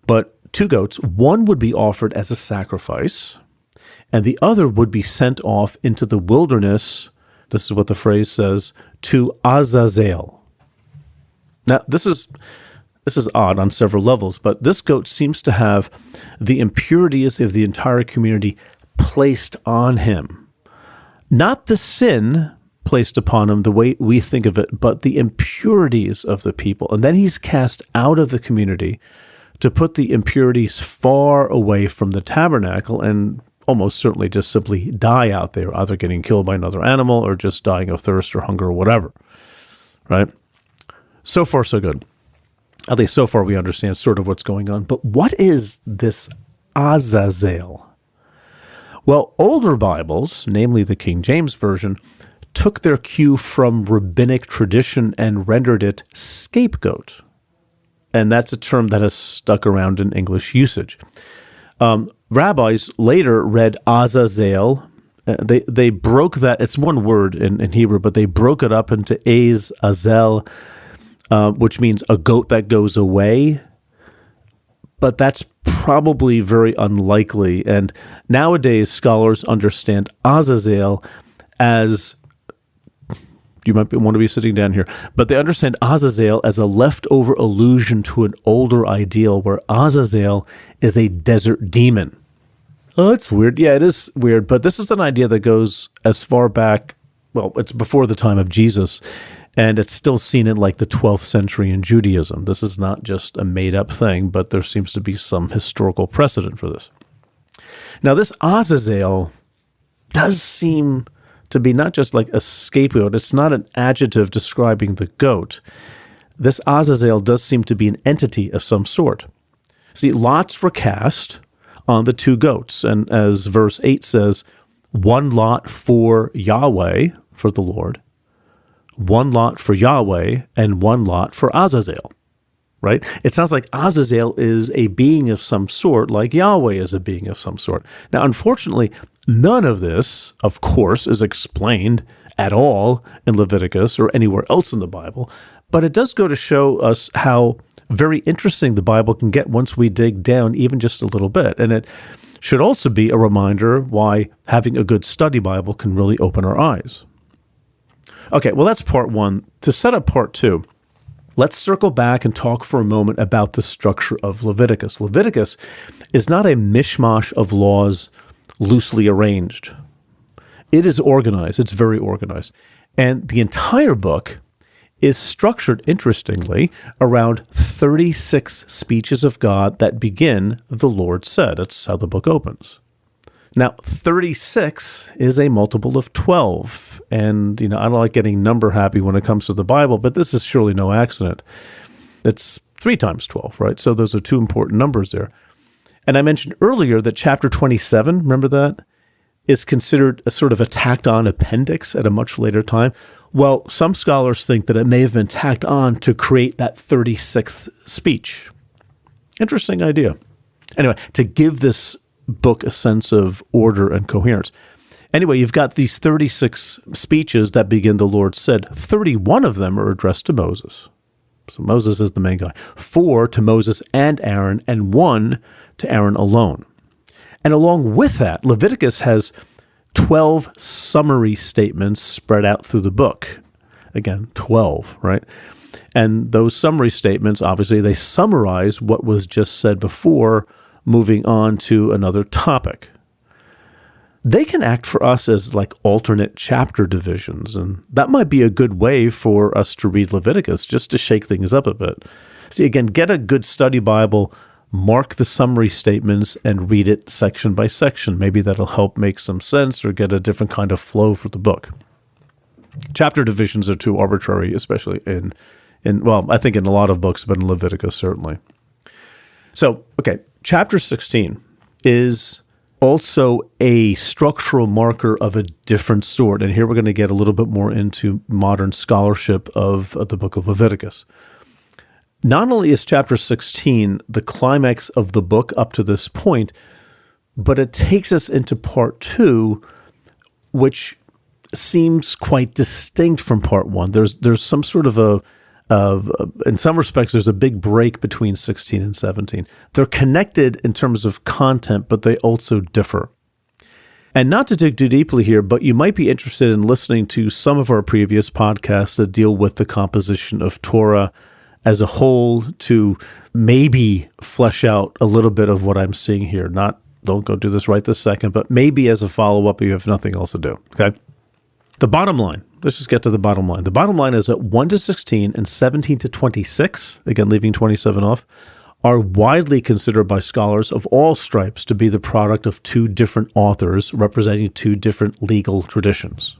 But 2 goats, one would be offered as a sacrifice, and the other would be sent off into the wilderness, this is what the phrase says, to Azazel. Now, this is odd on several levels, but this goat seems to have the impurities of the entire community placed on him. Not the sin placed upon him the way we think of it, but the impurities of the people. And then he's cast out of the community to put the impurities far away from the tabernacle and almost certainly just simply die out there, either getting killed by another animal or just dying of thirst or hunger or whatever, right? So far, so good. At least so far we understand sort of what's going on. But what is this Azazel? Well, older Bibles, namely the King James Version, took their cue from rabbinic tradition and rendered it scapegoat. And that's a term that has stuck around in English usage. Rabbis later read Azazel. They broke that. It's one word in Hebrew, but they broke it up into Azel, which means a goat that goes away. But that's probably very unlikely. And nowadays, scholars understand Azazel as, you might want to be sitting down here, but they understand Azazel as a leftover allusion to an older ideal where Azazel is a desert demon. Oh, it's weird. Yeah, it is weird. But this is an idea that goes as far back, well, it's before the time of Jesus, and it's still seen in like the 12th century in Judaism. This is not just a made-up thing, but there seems to be some historical precedent for this. Now, this Azazel does seem to be not just like a scapegoat. It's not an adjective describing the goat. this Azazel does seem to be an entity of some sort. See, lots were cast on the two goats, and as verse 8 says, one lot for Yahweh, for the Lord, one lot for Yahweh, and one lot for Azazel, right? It sounds like Azazel is a being of some sort, like Yahweh is a being of some sort. Now, unfortunately, none of this, of course, is explained at all in Leviticus or anywhere else in the Bible, but it does go to show us how very interesting the Bible can get once we dig down even just a little bit. And it should also be a reminder why having a good study Bible can really open our eyes. Okay, well, that's part one. To set up part two, let's circle back and talk for a moment about the structure of Leviticus. Leviticus is not a mishmash of laws loosely arranged. It is organized. It's very organized. And the entire book is structured, interestingly, around 36 speeches of God that begin, "The Lord said." That's how the book opens. Now, 36 is a multiple of 12. And, I don't like getting number happy when it comes to the Bible, but this is surely no accident. It's 3 times 12, right? So those are two important numbers there. And I mentioned earlier that chapter 27, remember that, is considered a sort of a tacked-on appendix at a much later time. Well, some scholars think that it may have been tacked on to create that 36th speech. Interesting idea. Anyway, to give this book a sense of order and coherence. Anyway, you've got these 36 speeches that begin, "The Lord said." 31 of them are addressed to Moses. So Moses is the main guy. 4 to Moses and Aaron, and 1 to Aaron alone. And along with that, Leviticus has 12 summary statements spread out through the book. Again, 12, right? And those summary statements, obviously, they summarize what was just said before, moving on to another topic. They can act for us as like alternate chapter divisions, and that might be a good way for us to read Leviticus, just to shake things up a bit. See, again, get a good study Bible, mark the summary statements, and read it section by section. Maybe that'll help make some sense or get a different kind of flow for the book. Chapter divisions are too arbitrary, especially well, I think in a lot of books, but in Leviticus certainly. So, okay, chapter 16 is also a structural marker of a different sort. And here we're going to get a little bit more into modern scholarship of the book of Leviticus. Not only is chapter 16 the climax of the book up to this point, but it takes us into part 2, which seems quite distinct from part 1. There's some sort of in some respects, there's a big break between 16 and 17. They're connected in terms of content, but they also differ. And not to dig too deeply here, but you might be interested in listening to some of our previous podcasts that deal with the composition of Torah as a whole to maybe flesh out a little bit of what I'm seeing here. Don't go do this right this second, but maybe as a follow-up if you have nothing else to do, okay? The bottom line, let's just get to the bottom line. The bottom line is that 1 to 16 and 17 to 26, again, leaving 27 off, are widely considered by scholars of all stripes to be the product of 2 different authors representing 2 different legal traditions.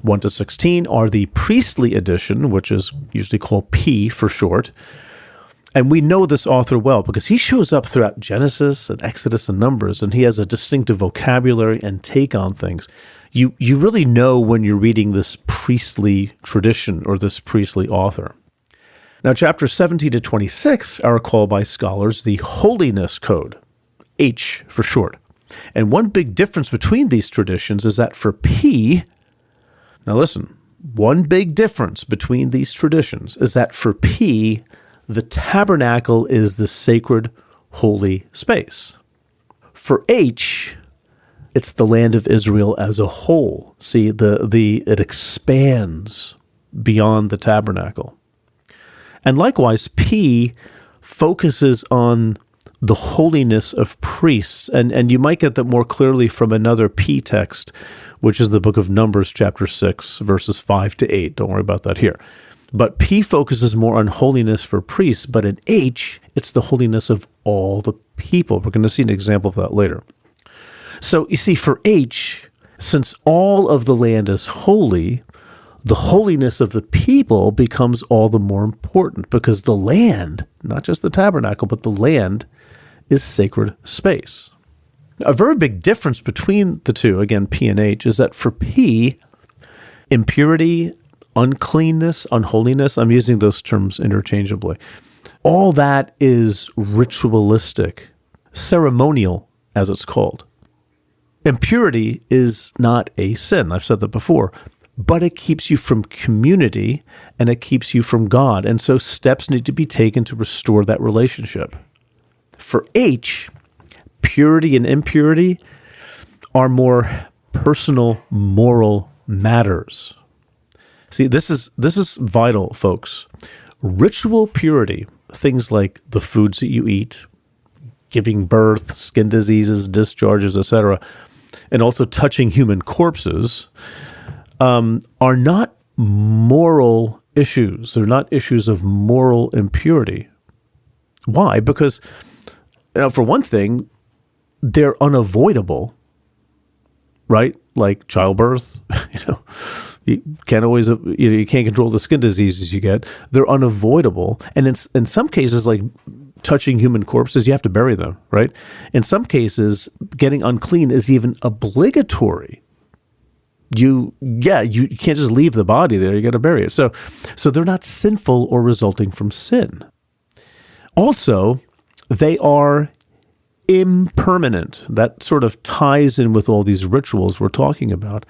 1 to 16 are the priestly edition, which is usually called P for short. And we know this author well because he shows up throughout Genesis and Exodus and Numbers, and he has a distinctive vocabulary and take on things. You really know when you're reading this priestly tradition or this priestly author. Now, chapters 17 to 26 are called by scholars the Holiness Code, H for short. And one big difference between these traditions is that for P, now listen, one big difference between these traditions is that for P, the tabernacle is the sacred holy space. For H, it's the land of Israel as a whole. See, it expands beyond the tabernacle. And likewise, P focuses on the holiness of priests. And you might get that more clearly from another P text, which is the book of Numbers, chapter 6, verses 5 to 8. Don't worry about that here. But P focuses more on holiness for priests, but in H, it's the holiness of all the people. We're going to see an example of that later. So you see, for H, since all of the land is holy, the holiness of the people becomes all the more important because the land, not just the tabernacle, but the land is sacred space. A very big difference between the two, again, P and H, is that for P, impurity, uncleanness, unholiness, I'm using those terms interchangeably, all that is ritualistic, ceremonial, as it's called. Impurity is not a sin. I've said that before. But it keeps you from community and it keeps you from God. And so steps need to be taken to restore that relationship. For H, purity and impurity are more personal, moral matters. See, this is vital, folks. Ritual purity, things like the foods that you eat, giving birth, skin diseases, discharges, etc., and also touching human corpses, are not moral issues. They're not issues of moral impurity. Why? Because, for one thing, they're unavoidable, right? Like childbirth, you can't always, you can't control the skin diseases you get. They're unavoidable. And in some cases, like touching human corpses, you have to bury them, right? In some cases, getting unclean is even obligatory. You can't just leave the body there. You got to bury it. So they're not sinful or resulting from sin. Also, they are impermanent. That sort of ties in with all these rituals we're talking about.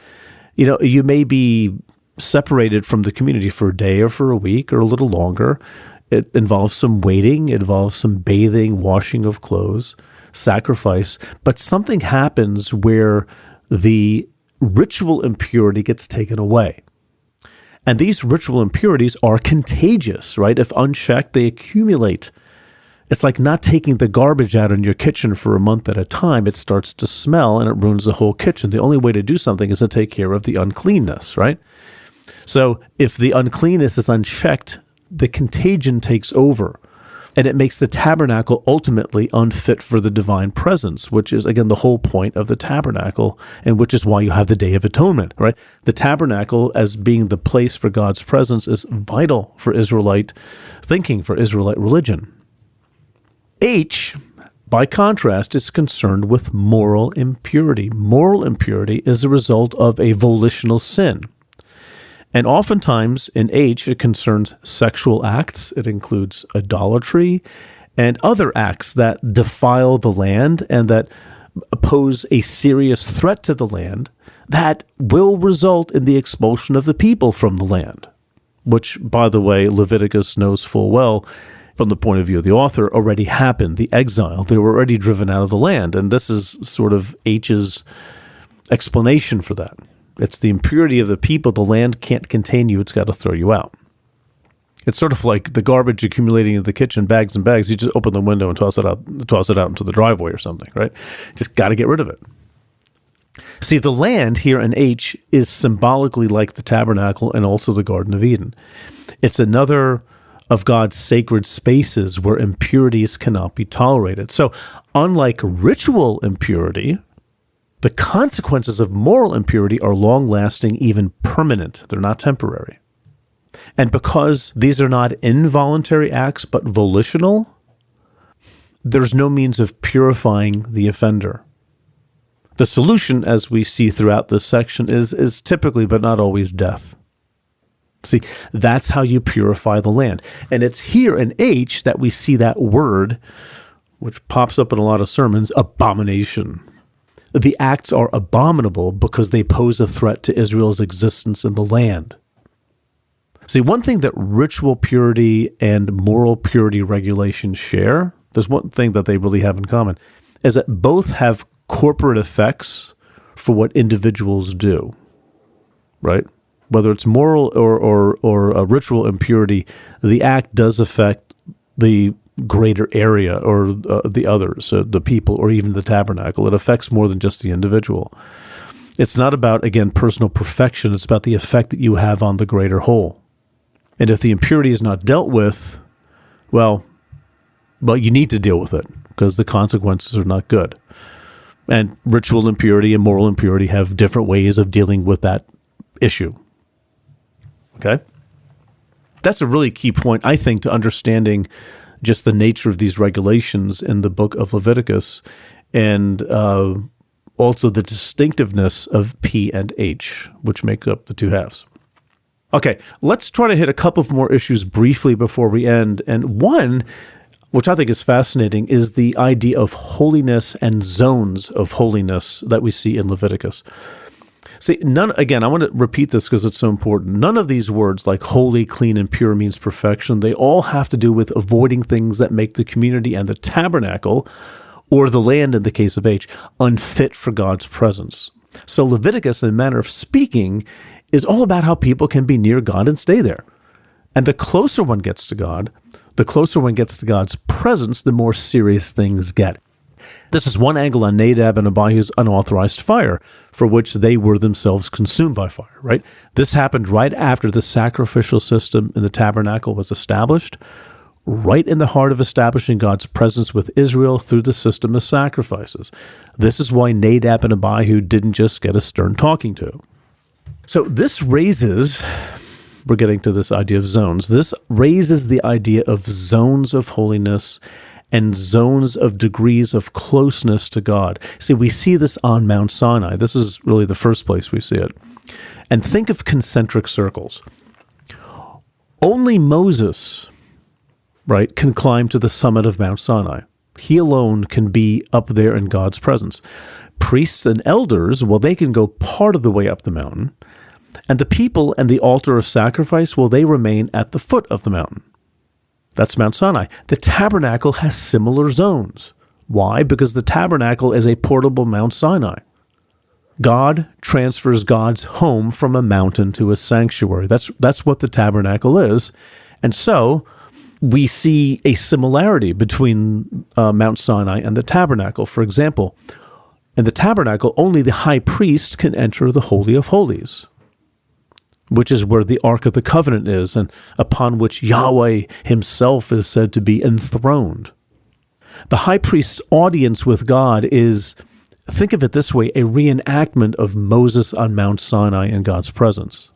You may be separated from the community for a day or for a week or a little longer. It involves some waiting. It involves some bathing, washing of clothes, sacrifice. But something happens where the ritual impurity gets taken away. And these ritual impurities are contagious, right? If unchecked, they accumulate. It's like not taking the garbage out in your kitchen for a month at a time. It starts to smell and it ruins the whole kitchen. The only way to do something is to take care of the uncleanness, right? So if the uncleanness is unchecked, the contagion takes over. And it makes the tabernacle ultimately unfit for the divine presence, which is, again, the whole point of the tabernacle, and which is why you have the Day of Atonement, right? The tabernacle, as being the place for God's presence, is vital for Israelite thinking, for Israelite religion. H, by contrast, is concerned with moral impurity. Moral impurity is a result of a volitional sin. And oftentimes in H, it concerns sexual acts. It includes idolatry and other acts that defile the land and that pose a serious threat to the land that will result in the expulsion of the people from the land, which, by the way, Leviticus knows full well from the point of view of the author already happened, the exile. They were already driven out of the land. And this is sort of H's explanation for that. It's the impurity of the people. The land can't contain you. It's got to throw you out. It's sort of like the garbage accumulating in the kitchen, bags and bags. You just open the window and toss it out into the driveway or something, right? Just got to get rid of it. See, the land here in H is symbolically like the tabernacle and also the Garden of Eden. It's another of God's sacred spaces where impurities cannot be tolerated. So, unlike ritual impurity, the consequences of moral impurity are long-lasting, even permanent. They're not temporary. And because these are not involuntary acts but volitional, there's no means of purifying the offender. The solution, as we see throughout this section, is typically, but not always, death. See, that's how you purify the land. And it's here in H that we see that word, which pops up in a lot of sermons, abomination. The acts are abominable because they pose a threat to Israel's existence in the land. See, one thing that ritual purity and moral purity regulations share, there's one thing that they really have in common, is that both have corporate effects for what individuals do, right? Whether it's moral or a ritual impurity, the act does affect the greater area or the others, the people, or even the tabernacle. It affects more than just the individual. It's not about, again, personal perfection. It's about the effect that you have on the greater whole. And if the impurity is not dealt with, well, you need to deal with it because the consequences are not good. And ritual impurity and moral impurity have different ways of dealing with that issue. Okay? That's a really key point, I think, to understanding just the nature of these regulations in the book of Leviticus, and also the distinctiveness of P and H, which make up the two halves. Okay, let's try to hit a couple of more issues briefly before we end. And one, which I think is fascinating, is the idea of holiness and zones of holiness that we see in Leviticus. See, again, I want to repeat this because it's so important. None of these words like holy, clean, and pure means perfection. They all have to do with avoiding things that make the community and the tabernacle, or the land in the case of H, unfit for God's presence. So Leviticus, in a manner of speaking, is all about how people can be near God and stay there. And the closer one gets to God, the closer one gets to God's presence, the more serious things get. This is one angle on Nadab and Abihu's unauthorized fire, for which they were themselves consumed by fire, right? This happened right after the sacrificial system in the tabernacle was established, right in the heart of establishing God's presence with Israel through the system of sacrifices. This is why Nadab and Abihu didn't just get a stern talking to. So this raises, we're getting to this idea of zones, this raises the idea of zones of holiness and zones of degrees of closeness to God. See, we see this on Mount Sinai. This is really the first place we see it. And think of concentric circles. Only Moses, right, can climb to the summit of Mount Sinai. He alone can be up there in God's presence. Priests and elders, well, they can go part of the way up the mountain. And the people and the altar of sacrifice, well, they remain at the foot of the mountain. That's Mount Sinai. The tabernacle has similar zones. Why? Because the tabernacle is a portable Mount Sinai. God transfers God's home from a mountain to a sanctuary. That's what the tabernacle is. And so we see a similarity between Mount Sinai and the tabernacle. For example, in the tabernacle, only the high priest can enter the Holy of Holies, which is where the Ark of the Covenant is, and upon which Yahweh himself is said to be enthroned. The high priest's audience with God is, think of it this way, a reenactment of Moses on Mount Sinai in God's presence.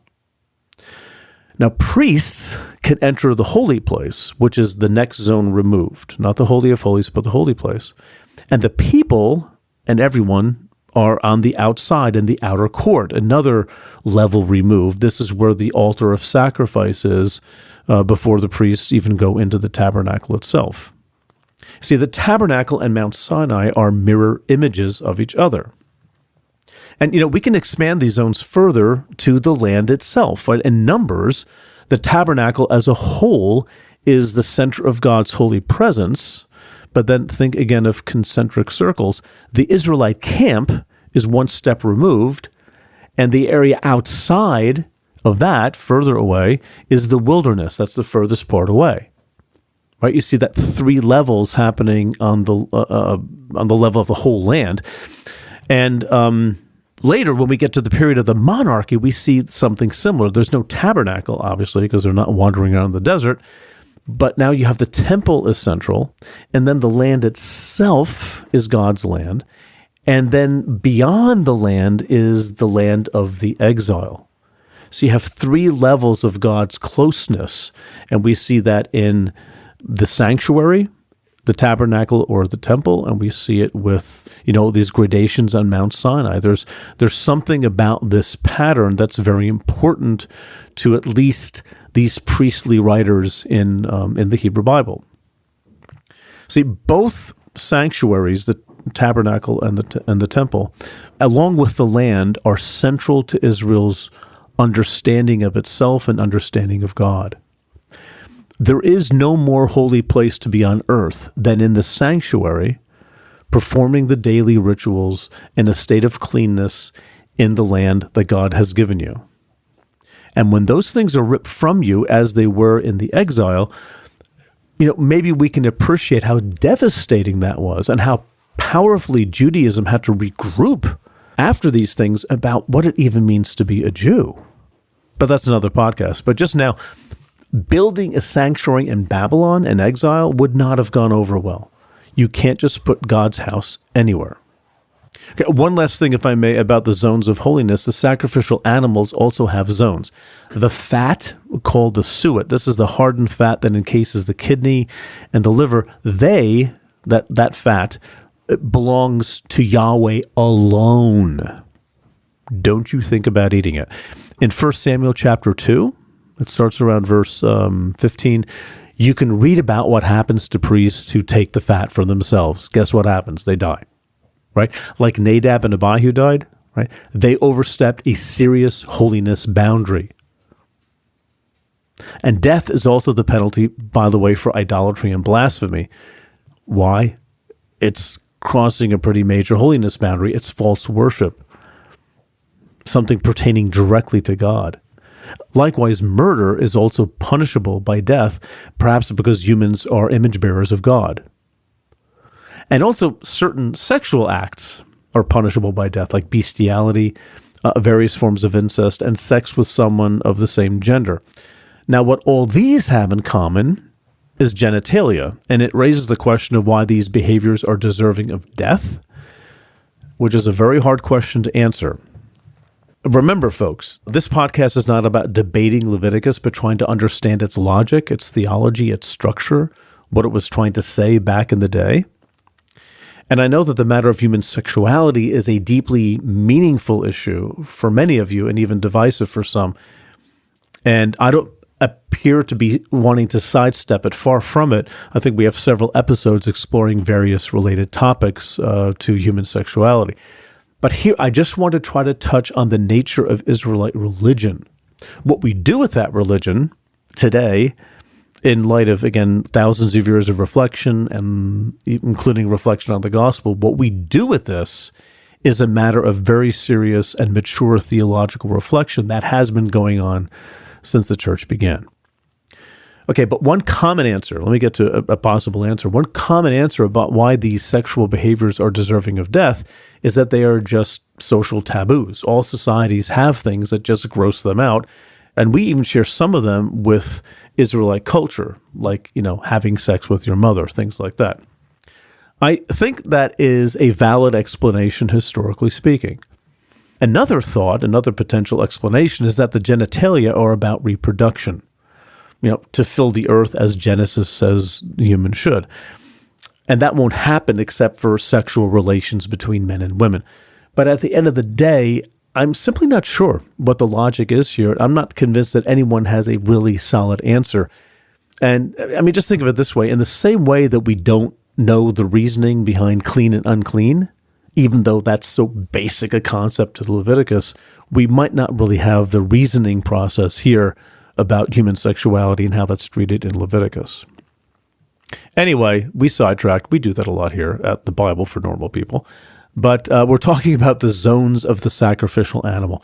Now, priests can enter the holy place, which is the next zone removed, not the Holy of Holies, but the holy place. And the people and everyone are on the outside in the outer court, another level removed. This is where the altar of sacrifice is before the priests even go into the tabernacle itself. See, the tabernacle and Mount Sinai are mirror images of each other. And, we can expand these zones further to the land itself. Right? In Numbers, the tabernacle as a whole is the center of God's holy presence. But then think again of concentric circles. The Israelite camp is one step removed, and the area outside of that, further away, is the wilderness. That's the furthest part away. Right? You see that three levels happening on the level of the whole land. And later, when we get to the period of the monarchy, we see something similar. There's no tabernacle, obviously, because they're not wandering around the desert. But now you have the temple is central, and then the land itself is God's land, and then beyond the land is the land of the exile. So you have three levels of God's closeness, and we see that in the sanctuary, the tabernacle, or the temple, and we see it with, these gradations on Mount Sinai. There's something about this pattern that's very important to at least these priestly writers in the Hebrew Bible. See, both sanctuaries, the tabernacle and the temple, along with the land, are central to Israel's understanding of itself and understanding of God. There is no more holy place to be on earth than in the sanctuary, performing the daily rituals in a state of cleanness in the land that God has given you. And when those things are ripped from you, as they were in the exile, maybe we can appreciate how devastating that was and how powerfully Judaism had to regroup after these things about what it even means to be a Jew. But that's another podcast. But just now, building a sanctuary in Babylon in exile would not have gone over well. You can't just put God's house anywhere. Okay, one last thing, if I may, about the zones of holiness. The sacrificial animals also have zones. The fat, called the suet, this is the hardened fat that encases the kidney and the liver. That fat, it belongs to Yahweh alone. Don't you think about eating it. In 1 Samuel chapter 2, it starts around verse 15, you can read about what happens to priests who take the fat for themselves. Guess what happens? They die. Right? Like Nadab and Abihu died, right? They overstepped a serious holiness boundary. And death is also the penalty, by the way, for idolatry and blasphemy. Why? It's crossing a pretty major holiness boundary. It's false worship, something pertaining directly to God. Likewise, murder is also punishable by death, perhaps because humans are image bearers of God. And also, certain sexual acts are punishable by death, like bestiality, various forms of incest, and sex with someone of the same gender. Now, what all these have in common is genitalia, and it raises the question of why these behaviors are deserving of death, which is a very hard question to answer. Remember, folks, this podcast is not about debating Leviticus, but trying to understand its logic, its theology, its structure, what it was trying to say back in the day. And I know that the matter of human sexuality is a deeply meaningful issue for many of you and even divisive for some. And I don't appear to be wanting to sidestep it. Far from it. I think we have several episodes exploring various related topics to human sexuality. But here, I just want to try to touch on the nature of Israelite religion. What we do with that religion today, in light of, again, thousands of years of reflection, and including reflection on the gospel, what we do with this is a matter of very serious and mature theological reflection that has been going on since the church began. Okay, but one common answer, let me get to a possible answer. One common answer about why these sexual behaviors are deserving of death is that they are just social taboos. All societies have things that just gross them out. And we even share some of them with Israelite culture, like, having sex with your mother, things like that. I think that is a valid explanation, historically speaking. Another potential explanation is that the genitalia are about reproduction, to fill the earth as Genesis says humans should. And that won't happen except for sexual relations between men and women. But at the end of the day, I'm simply not sure what the logic is here. I'm not convinced that anyone has a really solid answer. And I mean, just think of it this way. In the same way that we don't know the reasoning behind clean and unclean, even though that's so basic a concept to Leviticus, we might not really have the reasoning process here about human sexuality and how that's treated in Leviticus. Anyway, we sidetracked. We do that a lot here at the Bible for Normal People. But we're talking about the zones of the sacrificial animal.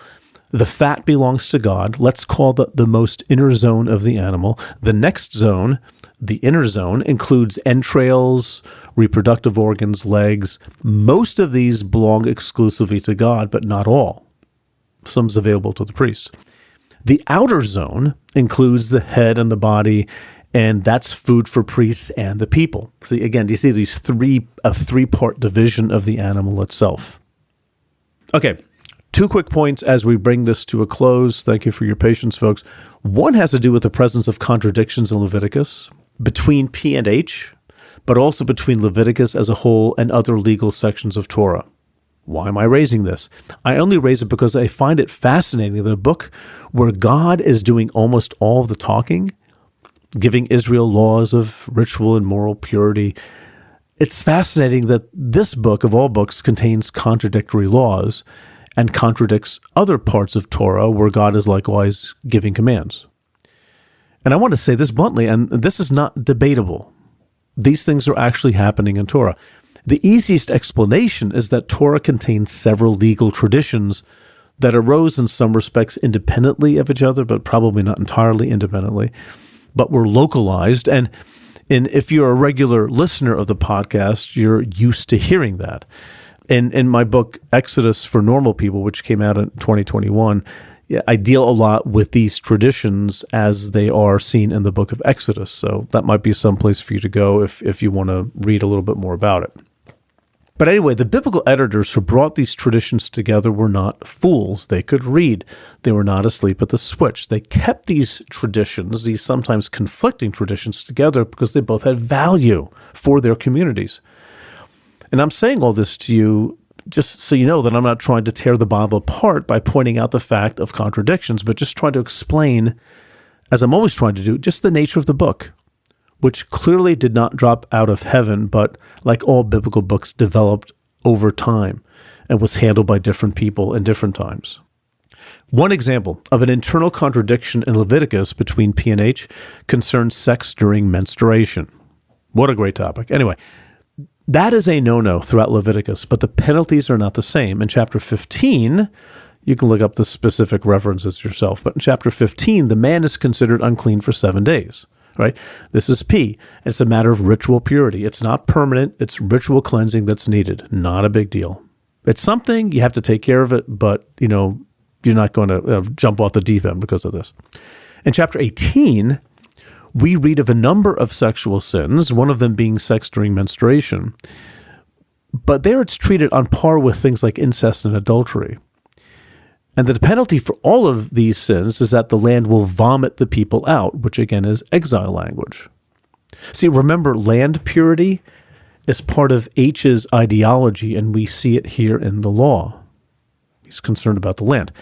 The fat belongs to God. Let's call the most inner zone of the animal. The next zone, the inner zone, includes entrails, reproductive organs, legs. Most of these belong exclusively to God, but not all. Some's available to the priests. The outer zone includes the head and the body, and that's food for priests and the people. See, again, do you see these three-part division of the animal itself? Okay, 2 quick points as we bring this to a close. Thank you for your patience, folks. One has to do with the presence of contradictions in Leviticus between P and H, but also between Leviticus as a whole and other legal sections of Torah. Why am I raising this? I only raise it because I find it fascinating that a book where God is doing almost all of the talking, giving Israel laws of ritual and moral purity. It's fascinating that this book, of all books, contains contradictory laws and contradicts other parts of Torah where God is likewise giving commands. And I want to say this bluntly, and this is not debatable. These things are actually happening in Torah. The easiest explanation is that Torah contains several legal traditions that arose in some respects independently of each other, but probably not entirely independently, but were localized. And if you're a regular listener of the podcast, you're used to hearing that. In my book, Exodus for Normal People, which came out in 2021, I deal a lot with these traditions as they are seen in the book of Exodus. So that might be some place for you to go if you want to read a little bit more about it. But anyway, the biblical editors who brought these traditions together were not fools. They could read. They were not asleep at the switch. They kept these traditions, these sometimes conflicting traditions, together because they both had value for their communities. And I'm saying all this to you just so you know that I'm not trying to tear the Bible apart by pointing out the fact of contradictions, but just trying to explain, as I'm always trying to do, just the nature of the book, which clearly did not drop out of heaven, but like all biblical books, developed over time and was handled by different people in different times. One example of an internal contradiction in Leviticus between P and H concerns sex during menstruation. What a great topic. Anyway, that is a no-no throughout Leviticus, but the penalties are not the same. In chapter 15, you can look up the specific references yourself, but in chapter 15, the man is considered unclean for 7 days. Right? This is P. It's a matter of ritual purity. It's not permanent. It's ritual cleansing that's needed. Not a big deal. It's something, you have to take care of it, but, you're not going to jump off the deep end because of this. In chapter 18, we read of a number of sexual sins, one of them being sex during menstruation. But there it's treated on par with things like incest and adultery. And the penalty for all of these sins is that the land will vomit the people out, which again is exile language. See, remember, land purity is part of H's ideology, and we see it here in the law. He's concerned about the land.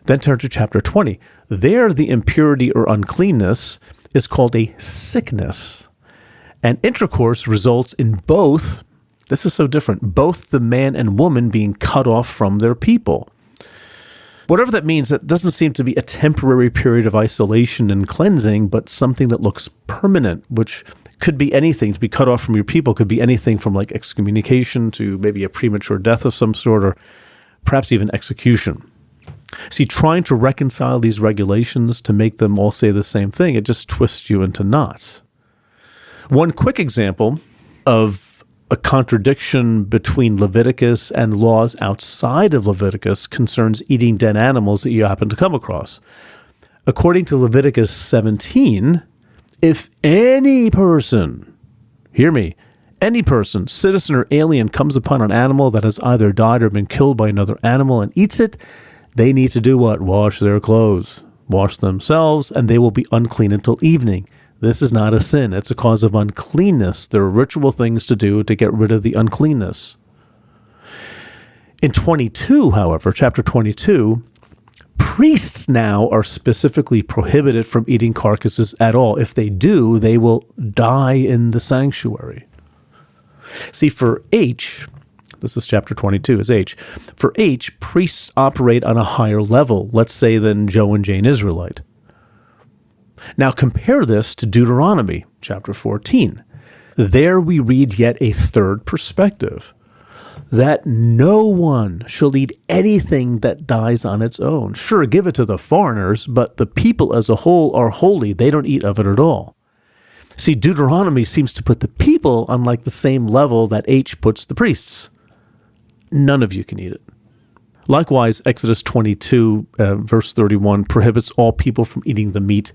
Then turn to chapter 20. There, the impurity or uncleanness is called a sickness. And intercourse results in both, this is so different, both the man and woman being cut off from their people. Whatever that means, that doesn't seem to be a temporary period of isolation and cleansing, but something that looks permanent, which could be anything. To be cut off from your people could be anything from like excommunication to maybe a premature death of some sort, or perhaps even execution. See, trying to reconcile these regulations to make them all say the same thing, it just twists you into knots. One quick example of a contradiction between Leviticus and laws outside of Leviticus concerns eating dead animals that you happen to come across. According to Leviticus 17, if any person, hear me, any person, citizen or alien, comes upon an animal that has either died or been killed by another animal and eats it, they need to do what? Wash their clothes, wash themselves, and they will be unclean until evening. This is not a sin. It's a cause of uncleanness. There are ritual things to do to get rid of the uncleanness. In 22, however, chapter 22, priests now are specifically prohibited from eating carcasses at all. If they do, they will die in the sanctuary. See, for H, this is chapter 22, is H. For H, priests operate on a higher level, let's say, than Joe and Jane Israelite. Now compare this to Deuteronomy, chapter 14. There we read yet a third perspective, that no one shall eat anything that dies on its own. Sure, give it to the foreigners, but the people as a whole are holy. They don't eat of it at all. See, Deuteronomy seems to put the people on like the same level that H puts the priests. None of you can eat it. Likewise, Exodus 22, verse 31, prohibits all people from eating the meat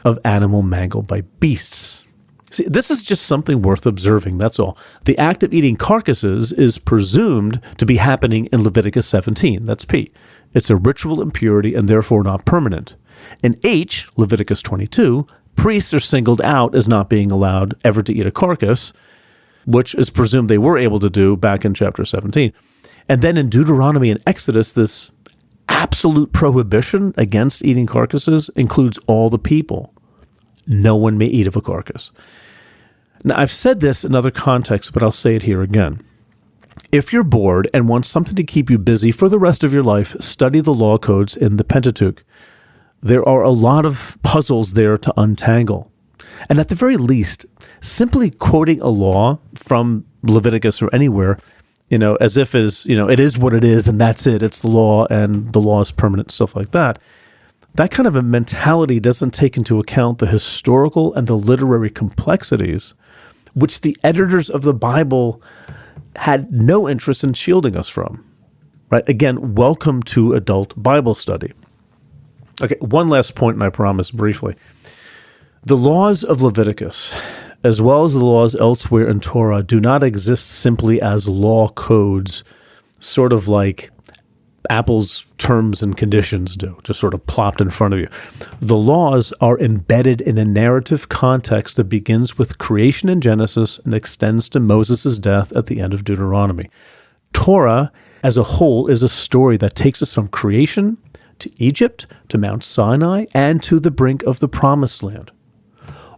of animal mangled by beasts. See, this is just something worth observing, that's all. The act of eating carcasses is presumed to be happening in Leviticus 17, that's P. It's a ritual impurity and therefore not permanent. In H, Leviticus 22, priests are singled out as not being allowed ever to eat a carcass, which is presumed they were able to do back in chapter 17. And then in Deuteronomy and Exodus, this absolute prohibition against eating carcasses includes all the people. No one may eat of a carcass. Now, I've said this in other contexts, but I'll say it here again. If you're bored and want something to keep you busy for the rest of your life, study the law codes in the Pentateuch. There are a lot of puzzles there to untangle. And at the very least, simply quoting a law from Leviticus or anywhere, as if it is what it is and that's it. It's the law and the law is permanent, stuff like that. That kind of a mentality doesn't take into account the historical and the literary complexities, which the editors of the Bible had no interest in shielding us from. Right? Again, welcome to adult Bible study. Okay, one last point, and I promise briefly. The laws of Leviticus as well as the laws elsewhere in Torah, do not exist simply as law codes, sort of like Apple's terms and conditions do, just sort of plopped in front of you. The laws are embedded in a narrative context that begins with creation in Genesis and extends to Moses' death at the end of Deuteronomy. Torah, as a whole, is a story that takes us from creation to Egypt, to Mount Sinai, and to the brink of the Promised Land.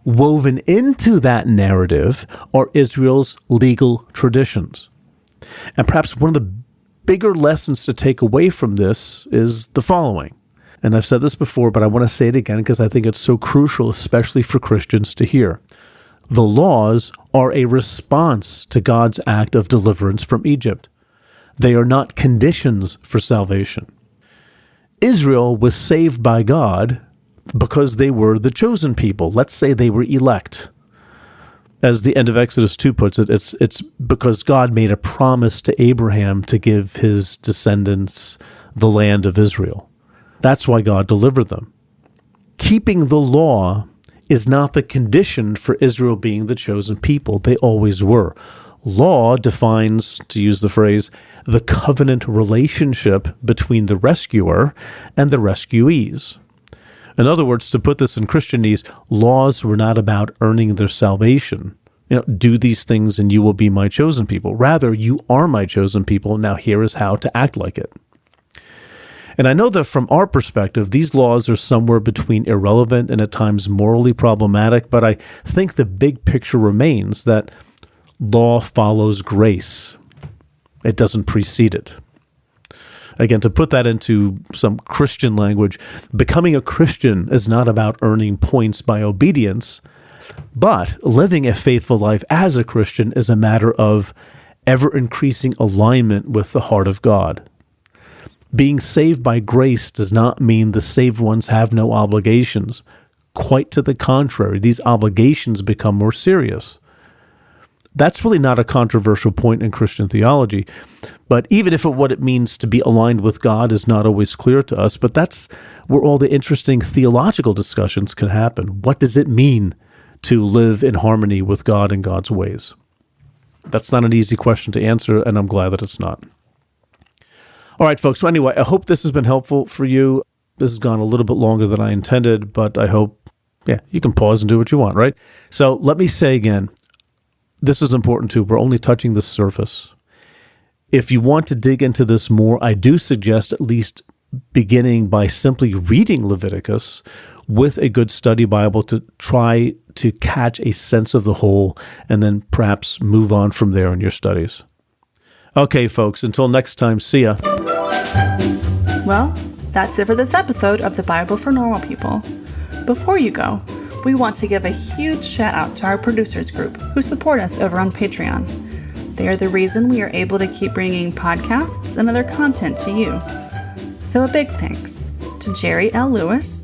Woven into that narrative are Israel's legal traditions. And perhaps one of the bigger lessons to take away from this is the following. And I've said this before, but I want to say it again because I think it's so crucial, especially for Christians to hear. The laws are a response to God's act of deliverance from Egypt. They are not conditions for salvation. Israel was saved by God because they were the chosen people. Let's say they were elect. As the end of Exodus 2 puts it, it's because God made a promise to Abraham to give his descendants the land of Israel. That's why God delivered them. Keeping the law is not the condition for Israel being the chosen people. They always were. Law defines, to use the phrase, the covenant relationship between the rescuer and the rescuees. In other words, to put this in Christianese, laws were not about earning their salvation. Do these things and you will be my chosen people. Rather, you are my chosen people. Now here is how to act like it. And I know that from our perspective, these laws are somewhere between irrelevant and at times morally problematic, but I think the big picture remains that law follows grace. It doesn't precede it. Again, to put that into some Christian language, becoming a Christian is not about earning points by obedience, but living a faithful life as a Christian is a matter of ever-increasing alignment with the heart of God. Being saved by grace does not mean the saved ones have no obligations. Quite to the contrary, these obligations become more serious. That's really not a controversial point in Christian theology, but even if what it means to be aligned with God is not always clear to us, but that's where all the interesting theological discussions can happen. What does it mean to live in harmony with God and God's ways? That's not an easy question to answer, and I'm glad that it's not. All right, folks. So anyway, I hope this has been helpful for you. This has gone a little bit longer than I intended, but I hope, you can pause and do what you want, right? So let me say again, this is important too. We're only touching the surface. If you want to dig into this more, I do suggest at least beginning by simply reading Leviticus with a good study Bible to try to catch a sense of the whole and then perhaps move on from there in your studies. Okay, folks, until next time, see ya. Well, that's it for this episode of the Bible for Normal People. Before you go, we want to give a huge shout out to our producers group who support us over on Patreon. They are the reason we are able to keep bringing podcasts and other content to you. So a big thanks to Jerry L. Lewis,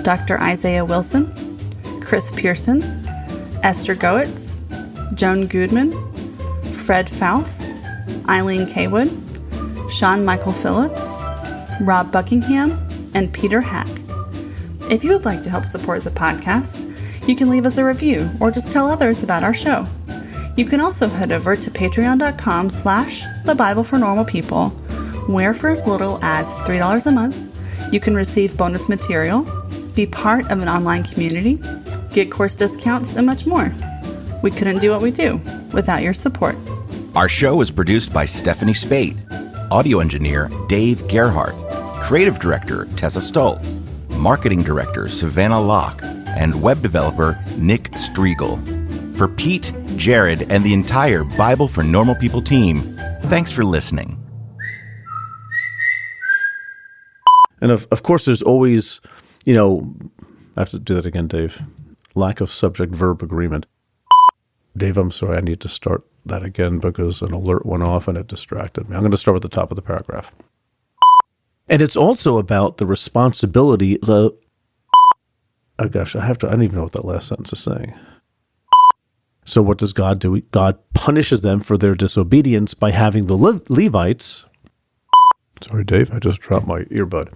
Dr. Isaiah Wilson, Chris Pearson, Esther Goetz, Joan Goodman, Fred Fouth, Eileen Kaywood, Sean Michael Phillips, Rob Buckingham, and Peter Hack. If you would like to help support the podcast, you can leave us a review or just tell others about our show. You can also head over to patreon.com/The Bible for Normal People, where for as little as $3 a month, you can receive bonus material, be part of an online community, get course discounts, and much more. We couldn't do what we do without your support. Our show is produced by Stephanie Spate, audio engineer Dave Gerhardt, creative director Tessa Stoltz, marketing director Savannah Locke, and web developer Nick Striegel. For Pete, Jared, and the entire Bible for Normal People team, thanks for listening. And of course, there's always, I have to do that again, Dave. Lack of subject-verb agreement. Dave, I'm sorry, I need to start that again because an alert went off and it distracted me. I'm going to start with the top of the paragraph. And it's also about the responsibility of... Oh gosh, I don't even know what that last sentence is saying. So what does God do? God punishes them for their disobedience by having the Levites... Sorry, Dave, I just dropped my earbud.